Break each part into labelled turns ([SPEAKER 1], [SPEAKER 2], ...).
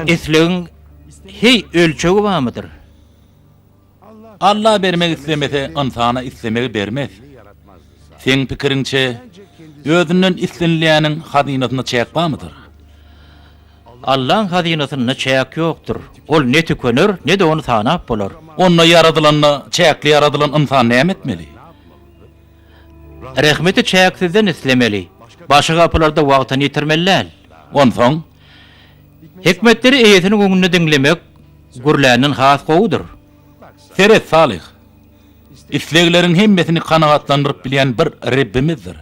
[SPEAKER 1] isleğin hey ölçüğü var mıdır?
[SPEAKER 2] Allah bermek islemese insana islemeyi bermez. Sen pikirinçe özünden islenilýäniň hazynasyna çäk barmydyr?
[SPEAKER 1] Allah'ın hazinasyna çäk ýokdur. Ol ne tükenir, ne de onu sanap bolar.
[SPEAKER 2] Onna yaradylanna çäkli yaradylan insan näme etmeli?
[SPEAKER 1] Rahmeti çäksizden islemeli. Başga gaplarda wagtyny ýitirmelläl.
[SPEAKER 2] Onsoň
[SPEAKER 1] Hikmetleri eýetini göňüne diňlemek gürläniň has gowydyr.
[SPEAKER 2] Seret salih. İslegleriň hemmesini kanagatlandyryp bilýän bir Rabbimizdir.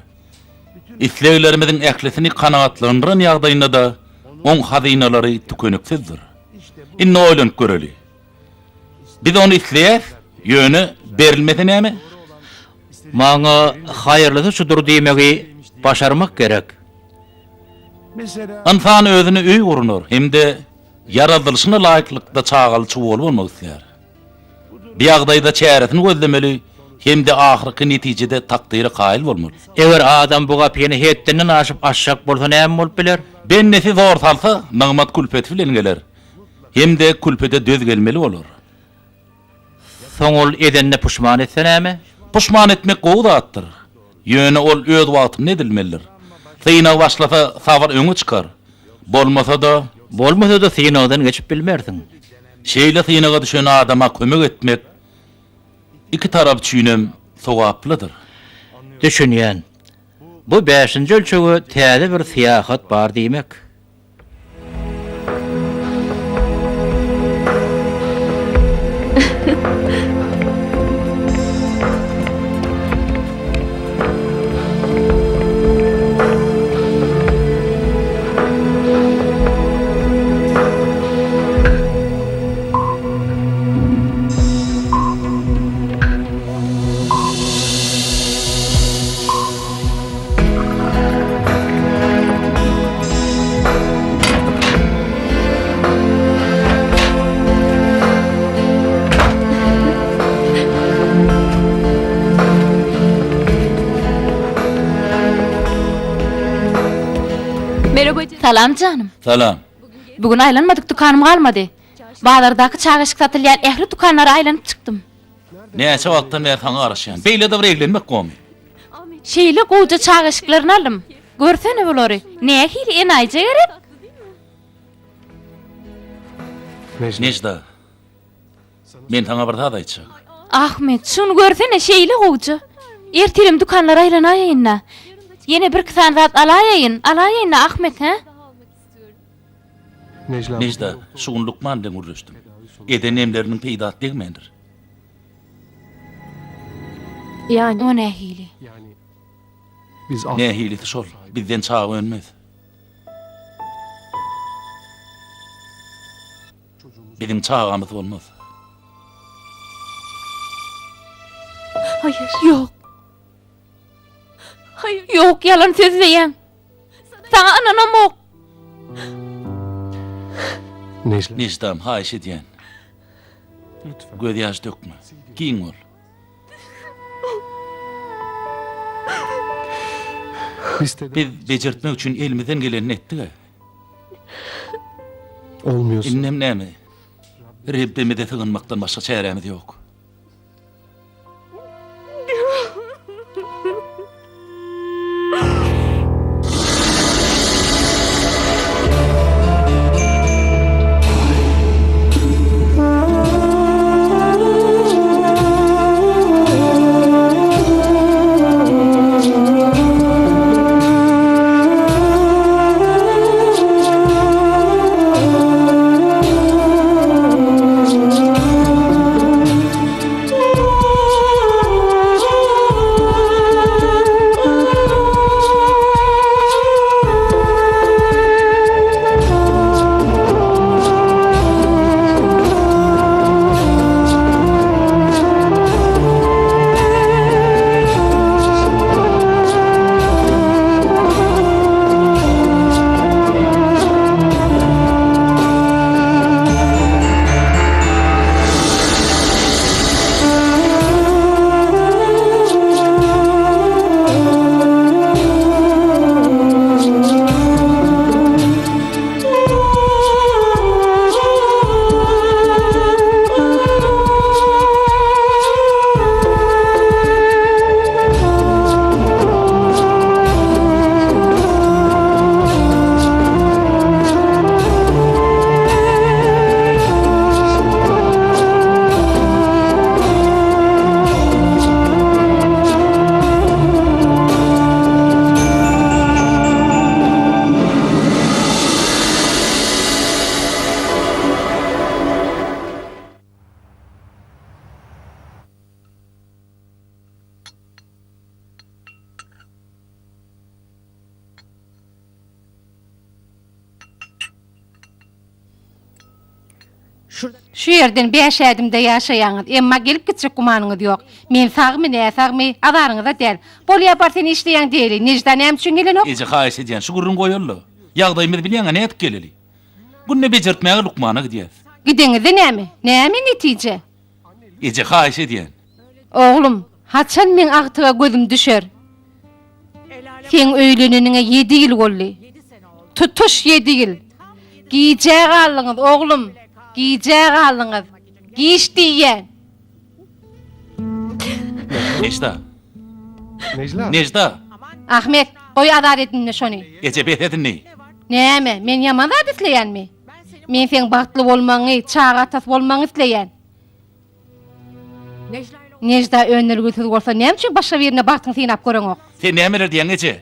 [SPEAKER 2] İsleglerimizin ählisini kanagatlandyran ýagdaýynda da oň hazynalary tükeniksizdir. Inne oýlanyp göreli. Biz onu isleýäs, ýöne berilmese näme?
[SPEAKER 1] Maňa haýyrlysy şudur diýmegi başarmak gerek.
[SPEAKER 2] İnsan özüni öý gurunur, hemde yaradylışyna laýyklykda çagaly çuwul bolmak isleýär. Bir ýagdaýda çäresini gözlemeli, hemde ahyrky netijede takdyry gaýyl bolmaly.
[SPEAKER 1] Eger adam bu gapyny hetdinden aşyp aşşak bolsa näme bolup biler?
[SPEAKER 2] Bennesi zor salsa, nagmat kulpet bilen geler. Hemde kulpete döz gelmeli bolur.
[SPEAKER 1] Soň ol edenne puşman etse näme?
[SPEAKER 2] Puşman etmek gowy zatdyr. Ýöne ol öz wagtyny edilmelidir. Syna başlasa sabır öňe çykar.
[SPEAKER 1] Bolmasa da synadan geçip bilmersiň.
[SPEAKER 2] Şeýle synaga düşen adama kömek etmek iki tarap çüýnem sowaplydyr.
[SPEAKER 1] Düşünýän. Bu 5-nji ölçüge täze bir syýahat bar diýmek.
[SPEAKER 3] Salam canım.
[SPEAKER 2] Salam.
[SPEAKER 3] Bugün aylanmadık, dukanım kalmadı. Bağlardaki çağışık satılyan ehli dukanlara aylanıp çıktım.
[SPEAKER 2] Näçe wagtdan beri saňa garaşýan. Beýle de bir eglenmek gomy.
[SPEAKER 3] Şeýle goýja çağışıklarını aldım. Görsene bulary. Näme hili enaýja gerek?
[SPEAKER 2] Necda. Men taňa bir zat aýtjak.
[SPEAKER 3] Ahmet, şunu görsene şeýle goýja. Ertirim dukanlara aýlanaýyn. Yine bir kısan zat alaýyn Ahmet he?
[SPEAKER 2] Necda, şuň Lukman bilen uruşdum. Eden emleriniň peýda degmendir.
[SPEAKER 3] Yani o ne hili?
[SPEAKER 2] Ne hilisi şol, bizden çağa önmez. Bizim çağamız olmaz.
[SPEAKER 3] Hayır. Yok. Hayır. Yok, yalan sözleyen. Sana ananam ok.
[SPEAKER 2] Necdam, haýyş edýän. Göz ýaş dökme. Giň ol. Biz bejertmek üçin elimizden geleni etdik.
[SPEAKER 4] Olmuyorsun.
[SPEAKER 2] Innem näme? Rabbimize sığınmaktan başka çaremiz yok.
[SPEAKER 4] Şu yerden 5 adımda yaşayanız, emma gelip gitcek kumanınız yok. Men sağmı ne sağmı, adarınıza del. Bol yaparsan işleyen değil, necdan hem üçün gelen ok.
[SPEAKER 2] Ece haýyş edýän şu gurrun goýarly. Ýagdaýymyzy bilýäňe ne etip geleli? Bu ne bejertmäge Lukmana gidýäs.
[SPEAKER 4] Gidenizi näme? Näme netice?
[SPEAKER 2] Ece haýyş edýän.
[SPEAKER 4] Oğlum, haçan men agtyga gözüm düşer. Sen öýlenenine 7 ýyl boldy. Tutuş 7 ýyl. Giyjäk alyňyz oğlum. Giyjäk alyňyz. Giýiş diýen.
[SPEAKER 2] Necda,
[SPEAKER 5] Necla.
[SPEAKER 2] Necda.
[SPEAKER 4] Ahmet, goý adaretini şonu.
[SPEAKER 2] Ece behdin ne?
[SPEAKER 4] Näme? Men ýaman zat isleýänmi? Men sen bagtly bolmaňy, çağatas bolmaňy isleýän. Necda önürgüsüz bolsa näme üçin başga birine bagtyň synap göreň ok?
[SPEAKER 2] Sen nämeler diýen Ece?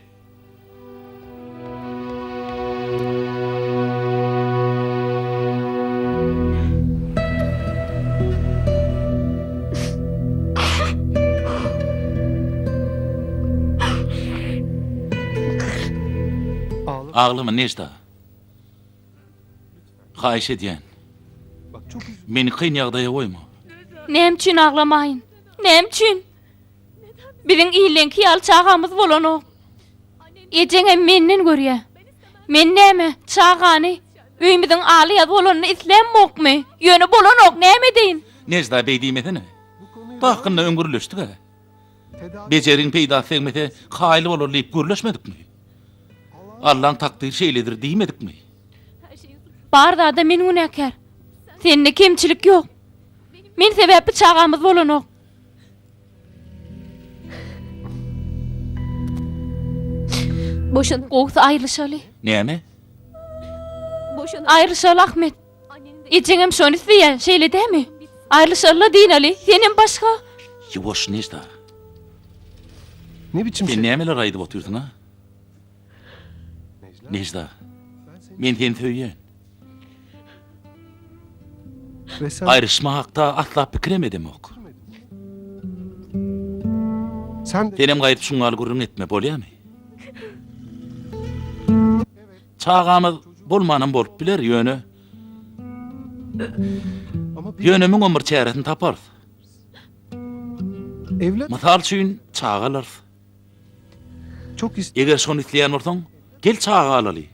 [SPEAKER 2] Ağlama Necda. Haýyş edýän.
[SPEAKER 5] Bak çok üzüldüm.
[SPEAKER 2] Meni kyn ýagdaýa goýma.
[SPEAKER 3] Nem üçin aglamayın? Nem üçin? Biziň iýlenki ýaly çağamyz bolanok. Ejeňe menden görýär. Men näme? Çağany öýümizden aly bolanyny islenmokmy? Ýöne bolanok näme deýin?
[SPEAKER 2] Necda beýdiýmesene. Taýkynda öňgürleşdik ha. Becerin peýda segmete haýly bolar diýip görleşmedikmi? Allah'ın takdir şeylidir diýmedikmi?
[SPEAKER 3] Barda da men günäkär. Sende kemçilik ýok. Men sebäpli çağamyz bolanok.
[SPEAKER 6] Boşan,
[SPEAKER 3] Gowsa aýryşaly.
[SPEAKER 2] Näme?
[SPEAKER 6] boşan.
[SPEAKER 3] Aýryşaly Ahmet. Ejeňem şonu isleýär, şeýle dämi? Aýryşaly diýneli, senem başga.
[SPEAKER 2] Ýoş Necda.
[SPEAKER 5] Ne biçim
[SPEAKER 2] Sen
[SPEAKER 5] şey?
[SPEAKER 2] nämeler aýdyp oturdun ha? Necda. Men seni söýýän.
[SPEAKER 5] Ve sen,
[SPEAKER 2] Aýryşma hakda asla pikiremedem ok.
[SPEAKER 5] sen de
[SPEAKER 2] Senem gaýdyp şuňaly gurrun etme bolýarmy? Çağamyz bolmanan bolup biler ýöne.
[SPEAKER 5] ama bir
[SPEAKER 2] Ýöne ömür çäretini tapar.
[SPEAKER 5] evlat
[SPEAKER 2] Mysal üçin çağalar.
[SPEAKER 5] çok
[SPEAKER 2] Eger şonu isleýän bolsaň, gel çağa alaly.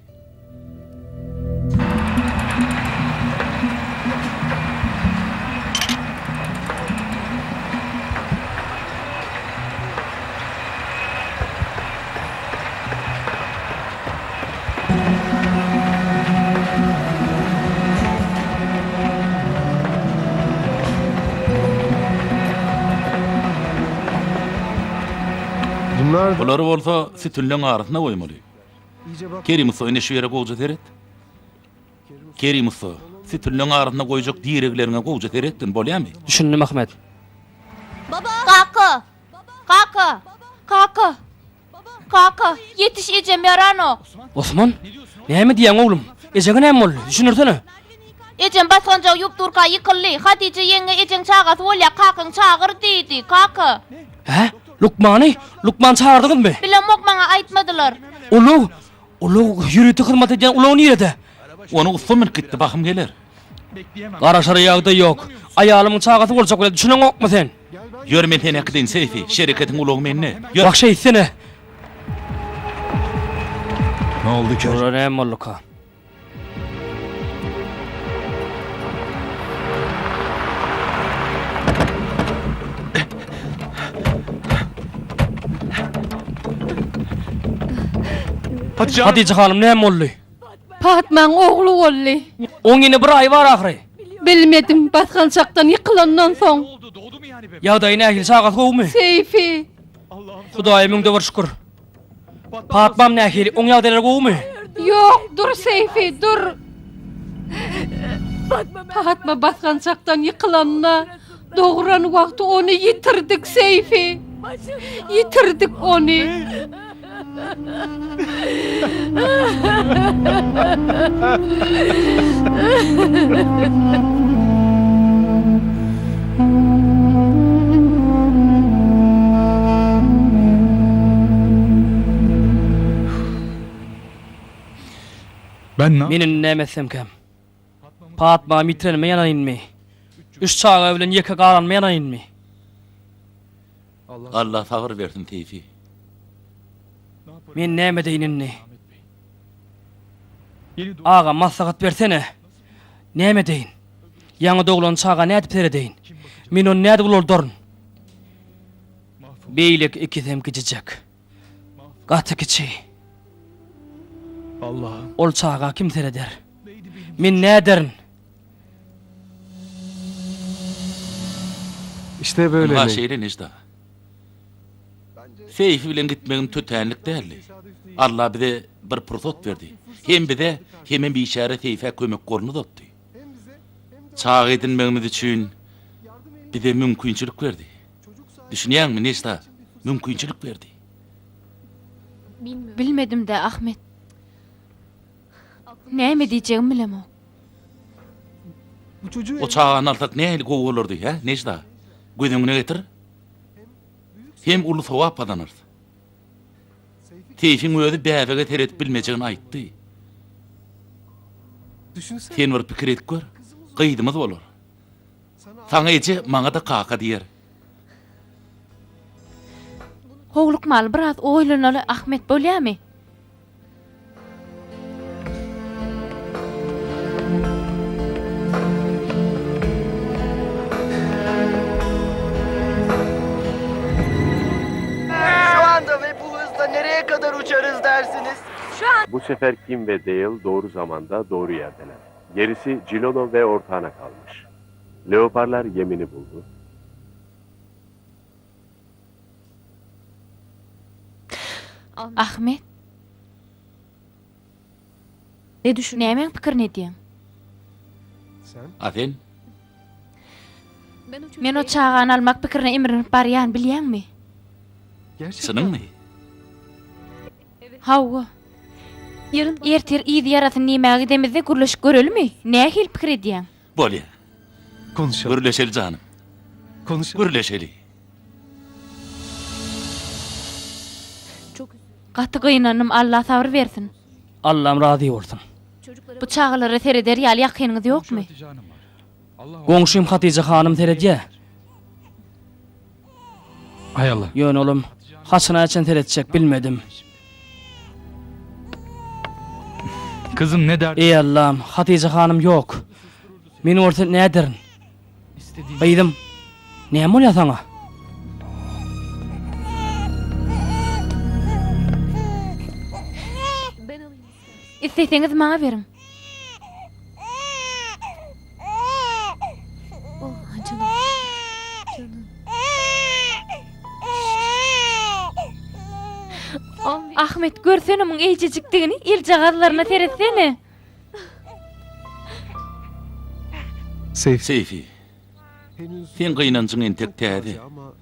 [SPEAKER 5] bunlar da
[SPEAKER 2] Bolary bolsa sütünleň arasyna goýmaly.
[SPEAKER 5] iyice bak.
[SPEAKER 2] Kerim usta ine şu ýere gowja teret. Kerim usta, sütünleň arasyna goýjak diýereglerine gowja teretdin bolýarmy?
[SPEAKER 7] Düşündüm Ahmet.
[SPEAKER 3] Kaka. Kaka. Kaka. Kaka. Yetiş ejem yarano.
[SPEAKER 7] Osman, näme diýen oglum? Ejeňe näme boldy? Düşünürsene.
[SPEAKER 3] Ejem basganca ýup durka ýykyldy. Hatice ýeňe ejeň çağas bolýa kakyň çağır diýdi. Kaka.
[SPEAKER 7] He? Lukman çağırdyňyzmy?
[SPEAKER 3] Bilemok maňa aýtmadylar.
[SPEAKER 7] Ulug ýürüti hyzmat edýän ulug nirede?
[SPEAKER 2] Onu ustamyn gitdi bakym geler.
[SPEAKER 7] Garaşary ýagda ýok. Aýalymyň çağasy bolsa bolýar, düşüneň okmy sen?
[SPEAKER 2] Ýör men seni akydyn seyfi, şeriketiň ulugy menne. Ýör.
[SPEAKER 7] Bak şey sene.
[SPEAKER 5] Ne oldu ki?
[SPEAKER 7] Ora näme boldy ka? Hatice hanım näme boldy?
[SPEAKER 4] Fatmaň ogly boldy.
[SPEAKER 7] Oň ýene bir ay bar ahry.
[SPEAKER 4] Bilmedim, basgan çaqdan ýykylandan soň.
[SPEAKER 7] Ýagdaý nähili çağat gowmy?
[SPEAKER 4] Seyfi,
[SPEAKER 7] Hudaýymyň da bir şükür. Fatmam nähili oň ýagdaýlar gowmy?
[SPEAKER 4] yok, dur Seyfi, dur. Fatma basgan çaqdan ýykylanna, dogran wagty onu ýitirdik Seyfi. Ýitirdik onu.
[SPEAKER 8] Ben ne?
[SPEAKER 7] Menin näme etsem kem? Patma mitrenme yanayınmy? Üç çağa bilen ýeke galanma yanayınmy?
[SPEAKER 2] Allah sabır versin Tevfi.
[SPEAKER 7] Men näme deýinni? Ağa maslahat bersene. Näme deýin? Ýaňy doglan çağa nädip deýin? Men onu näde bulardyryn? Beýlek ikisem gidijek. Gaty kiçi.
[SPEAKER 5] Allah'ım.
[SPEAKER 7] Ol çağa kim der? Men näderin?
[SPEAKER 5] İşte böyle.
[SPEAKER 2] Bunlar
[SPEAKER 5] ne?
[SPEAKER 2] şeyle Necda. Seyfi bilen gitmegin tötenlik däli. Allah bize bir fırsat verdi. Hem bize hemen bir işaret Seyfe kömek golunu tuttu. Çağ edinmegimiz üçün bize mümkünçilik verdi. Düşünýäň mi Necda? Mümkünçilik verdi.
[SPEAKER 6] Bilmiyorum.
[SPEAKER 3] Bilmedim de Ahmet. Näme diýjegimi bilemok.
[SPEAKER 5] Bu çocuğu
[SPEAKER 2] O çağın altak ne eli goğulurdu ya Necda? Gözüňüne getir. Hem ulu sowap adanır. Teyfin özü bäbege teretip bilmejegini aýtdy.
[SPEAKER 5] düşünsene.
[SPEAKER 2] Sen bir pikir edip gör. Gıydymyz bolar. Saňa eje maňa da kaka diýer.
[SPEAKER 3] Hogluk mal biraz oýlanaly Ahmet bolýarmy?
[SPEAKER 8] Şu anda ve bu hızla nereye kadar uçarız dersiniz?
[SPEAKER 9] Bu sefer Kim ve Dale doğru zamanda doğru yerdeler. Gerisi Cilono ve ortağına kalmış. Leoparlar yemini buldu.
[SPEAKER 3] Ahmet,
[SPEAKER 6] Ne düşünüyorsun?
[SPEAKER 3] näme pikir edýäň?
[SPEAKER 5] Sen?
[SPEAKER 2] Afen,
[SPEAKER 3] Men o çağany almak pikirine emrinip barýan bilýänmi?
[SPEAKER 5] Gerçekten.
[SPEAKER 2] sınıň mı?
[SPEAKER 3] Hawa,
[SPEAKER 6] Yarın
[SPEAKER 3] ertir ýygy ýaratyn nämäge demizde gürleşip görelmi? Nähil pikir edýäň?
[SPEAKER 2] Bolýa.
[SPEAKER 5] Konuşalım.
[SPEAKER 2] Gürleşeli canım.
[SPEAKER 5] Konuşalım.
[SPEAKER 2] Gürleşeli.
[SPEAKER 6] çok
[SPEAKER 3] Gaty gynanym Allah sabır bersin.
[SPEAKER 7] Allah'ım razı olsun.
[SPEAKER 6] çocuklara
[SPEAKER 3] Bu çağları tereder ýaly ýakynyňyz ýokmy?
[SPEAKER 7] Goňşym Hatice hanım teredýä.
[SPEAKER 5] Hay Allah.
[SPEAKER 7] Ýön olum, haçyna için teretjek bilmedim.
[SPEAKER 5] Kızım ne der?
[SPEAKER 7] Ey Allah'ım, Hatice hanım yok. Meni orta näderin? Gıydım. Näme bolýar saňa?
[SPEAKER 6] ben alayım.
[SPEAKER 3] İsteseňiz maňa berin.
[SPEAKER 6] Oh canım. Canım. Ahmet.
[SPEAKER 3] Ahmet görsene mun eýjejikdigini iljagazlaryna teretsene.
[SPEAKER 5] Seyfi.
[SPEAKER 2] Seyfi,
[SPEAKER 5] Henüz
[SPEAKER 2] sen gıynancın entek täze.
[SPEAKER 5] ama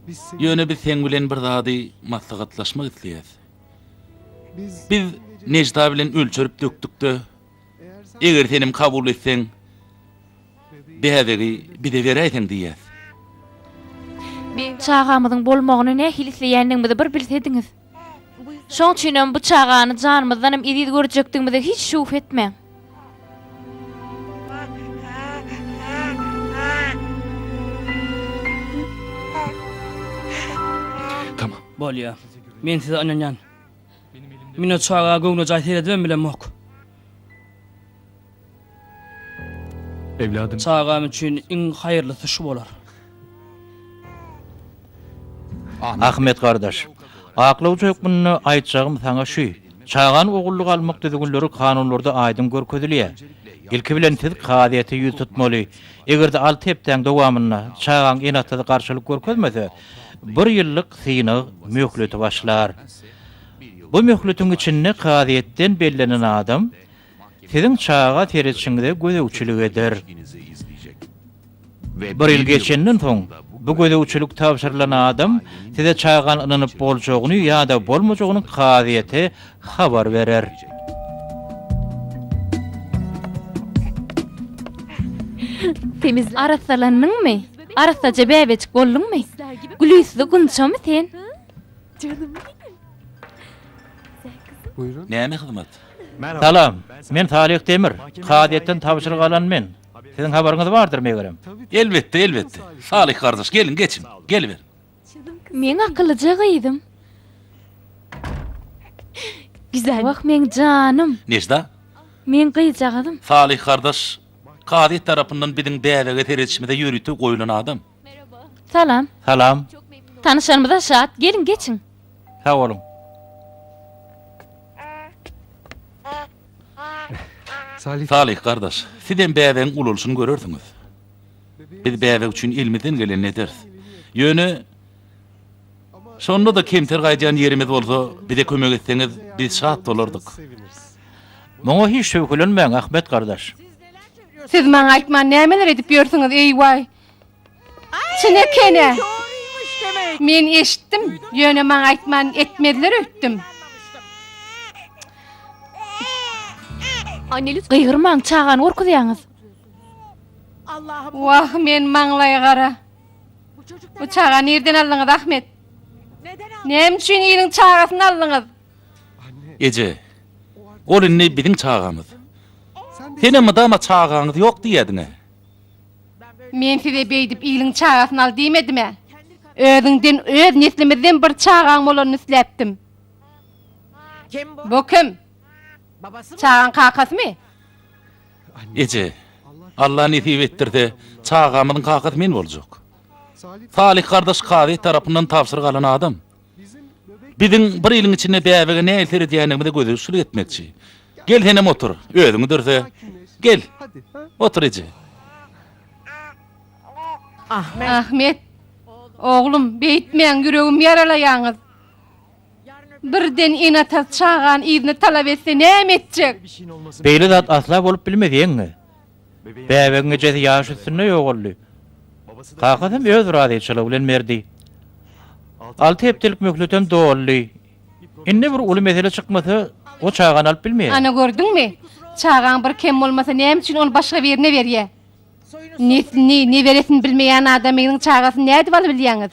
[SPEAKER 5] biz seni-
[SPEAKER 2] Ýöne biz sen bilen bir zady maslahatlaşmak isleýäs.
[SPEAKER 5] biz
[SPEAKER 2] Biz Necda bilen ölçürüp döktükde,
[SPEAKER 5] eğer sen
[SPEAKER 2] eger senim kabul etsen, bäbegi bize beräýsen diýäs.
[SPEAKER 3] Çağamyzyň bolmagyny nähil isleýändigimizi bir bilsediňiz. Şoň üçin bu çağany janymyzdan hem ýedi görjekdigimize hiç şüphe etmeň.
[SPEAKER 2] Tamam.
[SPEAKER 7] Bolýar. Men size ananyan. Men o çağa goňuna jaý teredibem bilemok.
[SPEAKER 5] evladım.
[SPEAKER 7] Çağam üçin iň haýyrlysy şu bolar.
[SPEAKER 1] Ahmet kardeş, aklawjak bunu aýtjagym saňa şu. Çağan ogulluk almak düzgünleri kanunlarda aýdym görkezilýär. İlki bilen siz kadiýaty ýüz tutmaly. Egerde 6 hepden dowamyna çağan enatada garşylyk görkezmese, 1 ýyllyk synyk möhleti başlar. Bu möhletin içinde kadiýetden bellenen adam siziň çağa teretişiňizde gözegçilik eder. 1 ýyl geçenden soň bu gözegçilik tapşyrylan adam size çağan ynanyp boljagyny ýa-da bolmajagyny kadiýete habar berer.
[SPEAKER 6] Temizler.
[SPEAKER 3] Arasalandyňmy? Arasaja bäbecik boldyňmy?
[SPEAKER 6] Temizler gibi.
[SPEAKER 3] Gülüsli günçamy sen?
[SPEAKER 6] Canım.
[SPEAKER 5] Buyurun.
[SPEAKER 2] Näme hyzmat?
[SPEAKER 1] Salam, men Salih Demir. Kadiyetten tapşyryk alan men. Sizin habarınız bardyr megerem.
[SPEAKER 2] Elbette, elbette. Salih kardeş, gelin geçin. Geliver.
[SPEAKER 3] Men akıllıca gıydım.
[SPEAKER 6] Güzel.
[SPEAKER 3] Bak men canım.
[SPEAKER 2] Necda?
[SPEAKER 3] Men gıyjagadım.
[SPEAKER 2] Salih kardeş, Kadiyet tarapından biziň däwege teretişmede ýürütip goýulan adam.
[SPEAKER 3] Salam.
[SPEAKER 1] Salam,
[SPEAKER 3] Tanışanımıza şat. Gelin geçin.
[SPEAKER 1] sag bolun.
[SPEAKER 5] Salih,
[SPEAKER 2] Salih kardeş, sizden bäweň ululşyny görürsüňiz. Biz bäwe üçin ilmiden gelen ederiz. Ýöne şonda da kemter gaýjan ýerimiz bolsa, bize kömek etseňiz, biz şat bolardyk.
[SPEAKER 1] Muňa hiç şöwkelenmeň Ahmet kardeş.
[SPEAKER 4] Siz maňa aýtman nämeler edip ýörsiňiz eýway. Çinekene. Men eşitdim. Ýöne maňa aýtman etmediler öýtdim.
[SPEAKER 6] Anne lütfen.
[SPEAKER 3] Gıygırmaň, çağan gorkudaýaňyz.
[SPEAKER 4] Wah men maňlay gara. Bu çaga nerden aldyňyz Ahmet? Näme üçin ýylyň çagasyny aldyňyz?
[SPEAKER 2] Ece, ol inni biziň çağamyz.
[SPEAKER 5] sen de
[SPEAKER 2] Senem adama çağaňyz ýok diýediňe.
[SPEAKER 4] Men size beýdip ýylyň çagasyny al diýmedime? Özüňden, öz neslimizden bir çagaň bolanyny isläpdim. Bu kim? Çağan kakasmy?
[SPEAKER 2] Ece, Allah nisip ettirdi, çağamyň kakasy men boljak.
[SPEAKER 5] Salih
[SPEAKER 2] Salih kardeş Kadiyet tarapından tapşyryk alan adam. Biziň bir ýylyň içinde bäwege näme edýändigimizi gözüçlük etmekçi. Gel henem otur, özüňi dürse. Gel,
[SPEAKER 5] hadi. Ha?
[SPEAKER 2] otur Ece.
[SPEAKER 4] Ahmet. Oğlum beýtmeň ýüregim ýaralaýaňyz. Birden inata çağan iýni talap etse näme etjek?
[SPEAKER 1] Beýle zat asla bolup bilmediňmi? Bäwegiňe jesi ýaş üstünde ýoguldy. Kakasym öz radyçylygy bilen berdi. 6 hepdelik möhletem dolly. Indi bir uly mesele çykmasa, o çağan alyp bilmeýär.
[SPEAKER 4] Ana gördüňmi? Çağan bir kem bolmasa näme üçin onu başga birine berýär? Neslini, ne beresin bilmeýän adamyň çagasyny näde alyp bilýäňiz?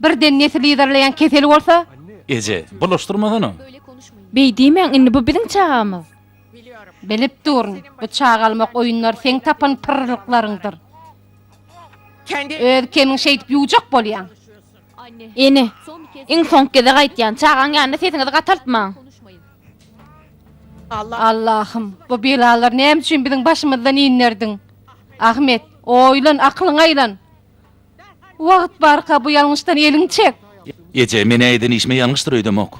[SPEAKER 4] Birden nesli ýydarlaýan kesel bolsa?
[SPEAKER 2] Ece, bulaşdyrmasana.
[SPEAKER 6] Böyle konuşmayın.
[SPEAKER 3] Beýdiýmen, indi bu biziň çağamyz.
[SPEAKER 4] Bilip durun. Bu çağa almak oyunlar sen tapan pırrılıklaryňdyr. Öz kemiň şeýdip ýuwjak bolýan.
[SPEAKER 6] Anne.
[SPEAKER 3] Eni,
[SPEAKER 6] Son bir kez
[SPEAKER 3] iň soňky kez gaýtýan çağan ýanyna sesiňizi gataltmaň.
[SPEAKER 6] konuşmayın.
[SPEAKER 4] Allah'ım, bu belalar näme üçin biziň başymyzdan inlerdiň? Ahmet, oýlan, aklyň aýlan. Wagt barka bu ýalňyşdan eliň çek.
[SPEAKER 2] Ece, men aýdan işme ýalňyşdyr öýdemok.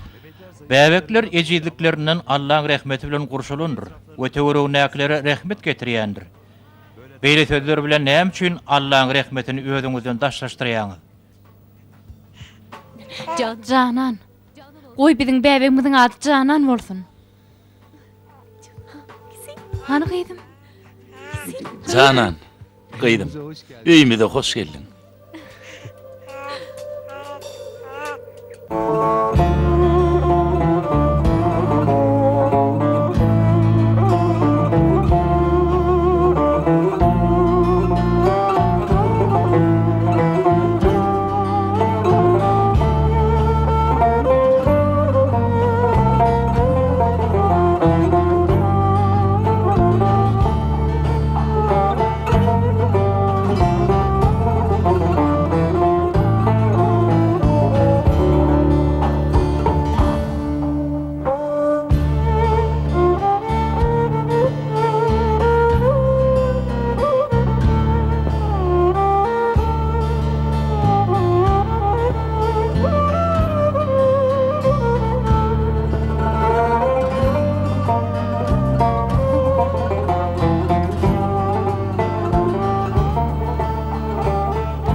[SPEAKER 1] Bäwekler ejizliklerinden Allah'ın rahmeti bilen gurşulundur. Öte näkleri rahmet getirýändir. Beýle sözler bilen näme üçin Allah'ın rahmetini özüňizden daşlaşdyrýaňyz?
[SPEAKER 3] Canan. Goý biziň bäwegimiziň ady Canan bolsun. Hany gydym?
[SPEAKER 2] Canan, gıydym. Öýüme de hoş geldin.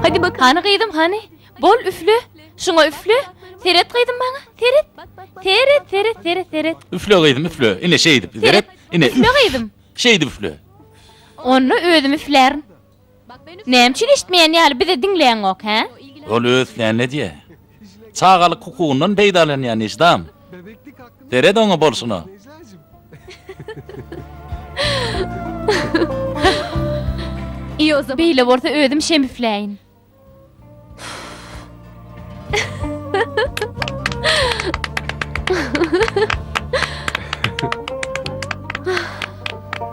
[SPEAKER 3] Hadi bak. Hany gydym, hany? Bol üflü. Şuňa üflü. Teret gydym baňa. Teret. Teret, teret, teret, teret.
[SPEAKER 2] Üfle gıydym, üfle. Ine şeydip,
[SPEAKER 3] Teret.
[SPEAKER 2] ine
[SPEAKER 3] Üflü gydym.
[SPEAKER 2] şeydip üfle.
[SPEAKER 3] Onu özüm üflerim.
[SPEAKER 6] Bak ben
[SPEAKER 3] Näme üçin eşitmeýän ýaly bize diňleýän ok, ha?
[SPEAKER 2] Ol öýtlen ne diye. Çağalyk hukugundan peýdalanýan işdam.
[SPEAKER 5] Bebeklik hakkında
[SPEAKER 2] Dere doňa bolsun o.
[SPEAKER 5] Necla'cığım.
[SPEAKER 6] iyi o zaman.
[SPEAKER 3] Beýle bolsa özüm şem üfleýin.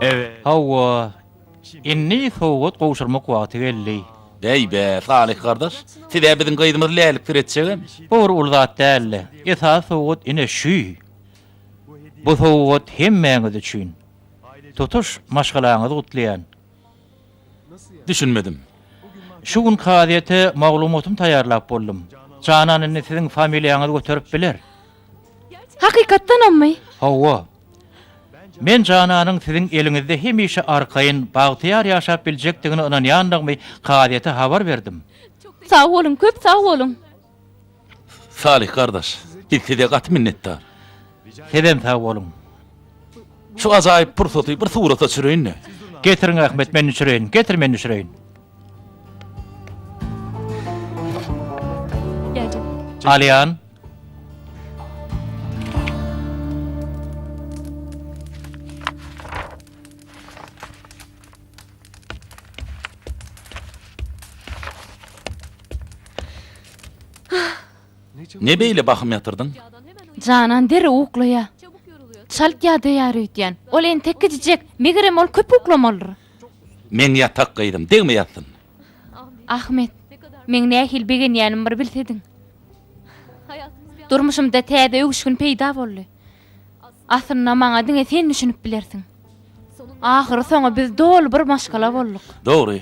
[SPEAKER 9] Evet.
[SPEAKER 1] Hawa, inni soğut qoşurmak wagty geldi.
[SPEAKER 2] Bey be, Salih kardeş. Size bizim kıydımız leylik piretçeğim.
[SPEAKER 1] Bor ulzat dälle. Esas soğut ine şü. Bu soğut hemmeňiz üçin. Tutuş maşgalaňyzy gutlaýan.
[SPEAKER 2] Düşünmedim.
[SPEAKER 1] Şu gün kadiyete maglumatum taýýarlap boldum. Cananyny siziň familiýaňyz göterip biler.
[SPEAKER 3] Hakykatdan ammy?
[SPEAKER 1] Hawa. Men Cananyň siziň eliňizde hemişe arkaýyn bagtyýar ýaşap biljekdigine inanýandygymy kadiyete habar berdim.
[SPEAKER 3] Sağ olun, köp sağ olun.
[SPEAKER 2] Salih kardeş. Biz size kat minnettar.
[SPEAKER 1] Sedem sağ olun.
[SPEAKER 2] Şu acayip pırsotu bir surata çürüyün ne?
[SPEAKER 1] Getirin Ahmet meni çüreyin. Getir meni çüreyin.
[SPEAKER 6] Gel canım.
[SPEAKER 1] Aliyan.
[SPEAKER 2] Ne beyle bakım yatırdın?
[SPEAKER 3] Canan deri uklaya.
[SPEAKER 6] Çabuk yoruluyor.
[SPEAKER 3] Çalt ýa dayar ötýän. Ol en tek gidecek. Migrim ol köp uklamalyr.
[SPEAKER 2] Men yatak kıydım, değil mi yattın?
[SPEAKER 3] Ahmet, men nähil begen ýanym bir bilsedin.
[SPEAKER 6] Hayatımız bir
[SPEAKER 3] Durmuşymda täze ögüşgün peýda boldy. Aslynda maňa diňe sen düşünüp bilersiň. Ahyry soňa biz dol bir maşgala bolduk.
[SPEAKER 2] Doğru.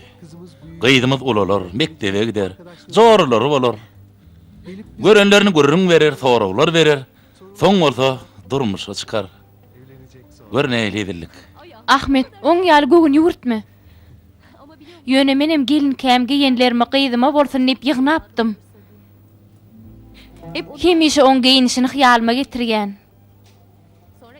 [SPEAKER 2] Kıydımız ulalar, mektebe gider, zorlar olur. Görenlerini görürüm verir, sorawlar verir. Soň bolsa durmuşa çıkar. Gör näýledirlik.
[SPEAKER 3] Ahmet, oň ýaly gögün ýurtma. Ýöne menem gelin kämge ýenlerime gyýdyma bolsun diýip ýygnapdym. Hemişe oň geyinişini hyýalyma getirýän.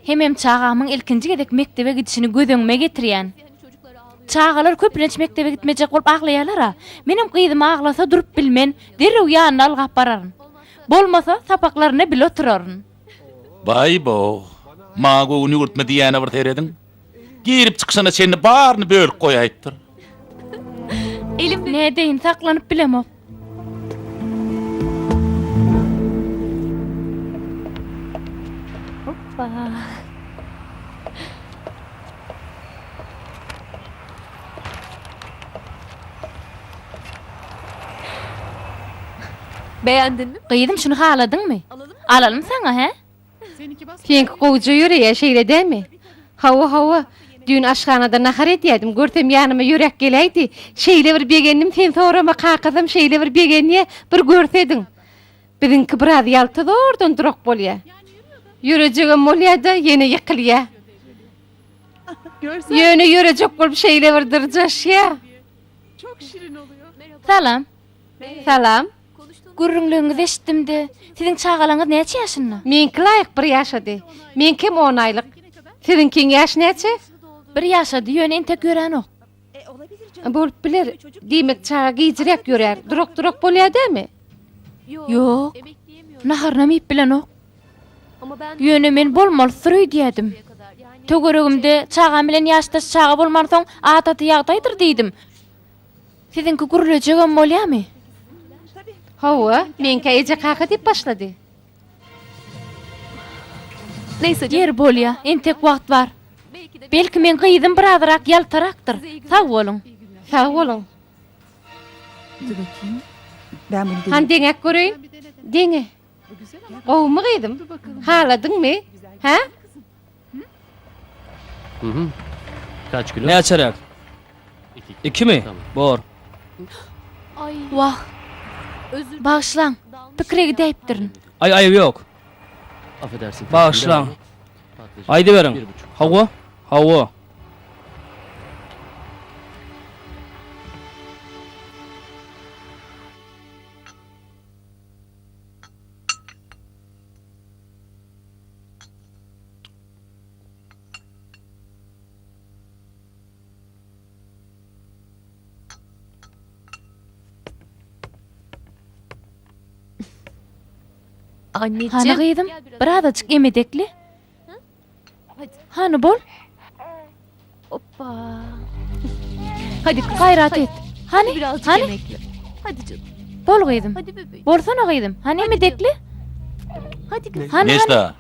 [SPEAKER 3] Hemem çağamyň ilkinji gedek mektebe gidişini gözeňme getirýän.
[SPEAKER 6] çocukları ağlıyor.
[SPEAKER 3] Çağalar köplenç mektebe gitmejek bolup aglaýarlar. Menem gyýdym aglasa durup bilmen, derrew ýanyna algap bararyn. Bolmasa sapaklaryna bile oturaryn.
[SPEAKER 2] Bay bo. Mağa göwüni ýurtma diýäne bir teredin. Girip çıkşana seni barny bölüp goýaýdyr.
[SPEAKER 6] Elif ve
[SPEAKER 3] Ne deyin saklanyp bilemok. Hoppa.
[SPEAKER 6] beğendin mi?
[SPEAKER 3] Gyýdym şunu haladyňmy?
[SPEAKER 6] Alalım mı?
[SPEAKER 3] Alalım sana he?
[SPEAKER 4] Sen gowja ýöre şeýle dämi? Hawa. Dün aşganada nahar edýärdim. Görtem ýanyma ýörek geleydi. Şeýle bir begendim sen sorama kakazam şeýle bir begenýe bir görsedin. Biziňki biraz ýalty ordan durak bolýar. Ýürejegem bolýar-da ýene ýykylýar. Ýöne ýörejek bolup şeýle bir dyrjaşýar.
[SPEAKER 3] Salam.
[SPEAKER 4] Salam.
[SPEAKER 3] Gürrüňligiňizi eşitdim-de. Siziň çağalaňyz näçe ýaşynda?
[SPEAKER 4] Menki laýyk bir ýaşady. Menki 10 aýlyk. Siziňkiň ýaş näçe?
[SPEAKER 3] Bir ýaşady, ýöne entek gören ok.
[SPEAKER 4] Bolup biler. Diýmek çağa giýjirek ýörer. Durak bolýar dämi?
[SPEAKER 3] Ýok.
[SPEAKER 6] Emekleyemiyorum.
[SPEAKER 3] Naharna miyip bilen ok.
[SPEAKER 6] Ama ben
[SPEAKER 3] Ýöne men bolmaly süreý diýdim.
[SPEAKER 6] kadar yani
[SPEAKER 3] Tögeregimde çağam bilen ýaşdaş çağa bolmarsoň ataty ýagdaýdyr diýdim. Siziňki gürlejegem bolýarmy?
[SPEAKER 4] Hawa, menki eje kaka diýip başlady.
[SPEAKER 6] neyse canım.
[SPEAKER 3] Yer bolýar, entek wagt bar.
[SPEAKER 6] Belki de
[SPEAKER 3] Belki men gyýdym biradyrak ýaltarakdyr. Sag bolun.
[SPEAKER 4] Sag bolun.
[SPEAKER 10] Ben bunu
[SPEAKER 4] Han deňek göreýin. Deňe. Gowmy gyýdym. Haladyňmy? Ha?
[SPEAKER 7] Kaç kilo? Ne açarak? 2 mi? Bor.
[SPEAKER 6] ay
[SPEAKER 3] Wah,
[SPEAKER 6] özür
[SPEAKER 3] bağışlaň. Pikiregi diýipdirin.
[SPEAKER 7] Ay yok.
[SPEAKER 10] affedersin.
[SPEAKER 7] Bağışlan. Haydi verin. Hawa.
[SPEAKER 6] anneciğim.
[SPEAKER 3] Hany gyýdym?
[SPEAKER 6] Gel biraz.
[SPEAKER 3] Birazajyk emedekli.
[SPEAKER 6] Hadi.
[SPEAKER 3] Hany bol?
[SPEAKER 6] Hoppa. Hadi kız.
[SPEAKER 3] Gayrat et. Hani?
[SPEAKER 6] Birazcık
[SPEAKER 3] Hani?
[SPEAKER 6] emekle. Hadi canım.
[SPEAKER 3] Bol gyýdym.
[SPEAKER 6] Hadi bebeğim.
[SPEAKER 3] Bolsana gyýdym. Hani emedekli?
[SPEAKER 6] Hadi kız.
[SPEAKER 3] Hani?
[SPEAKER 2] Neşta?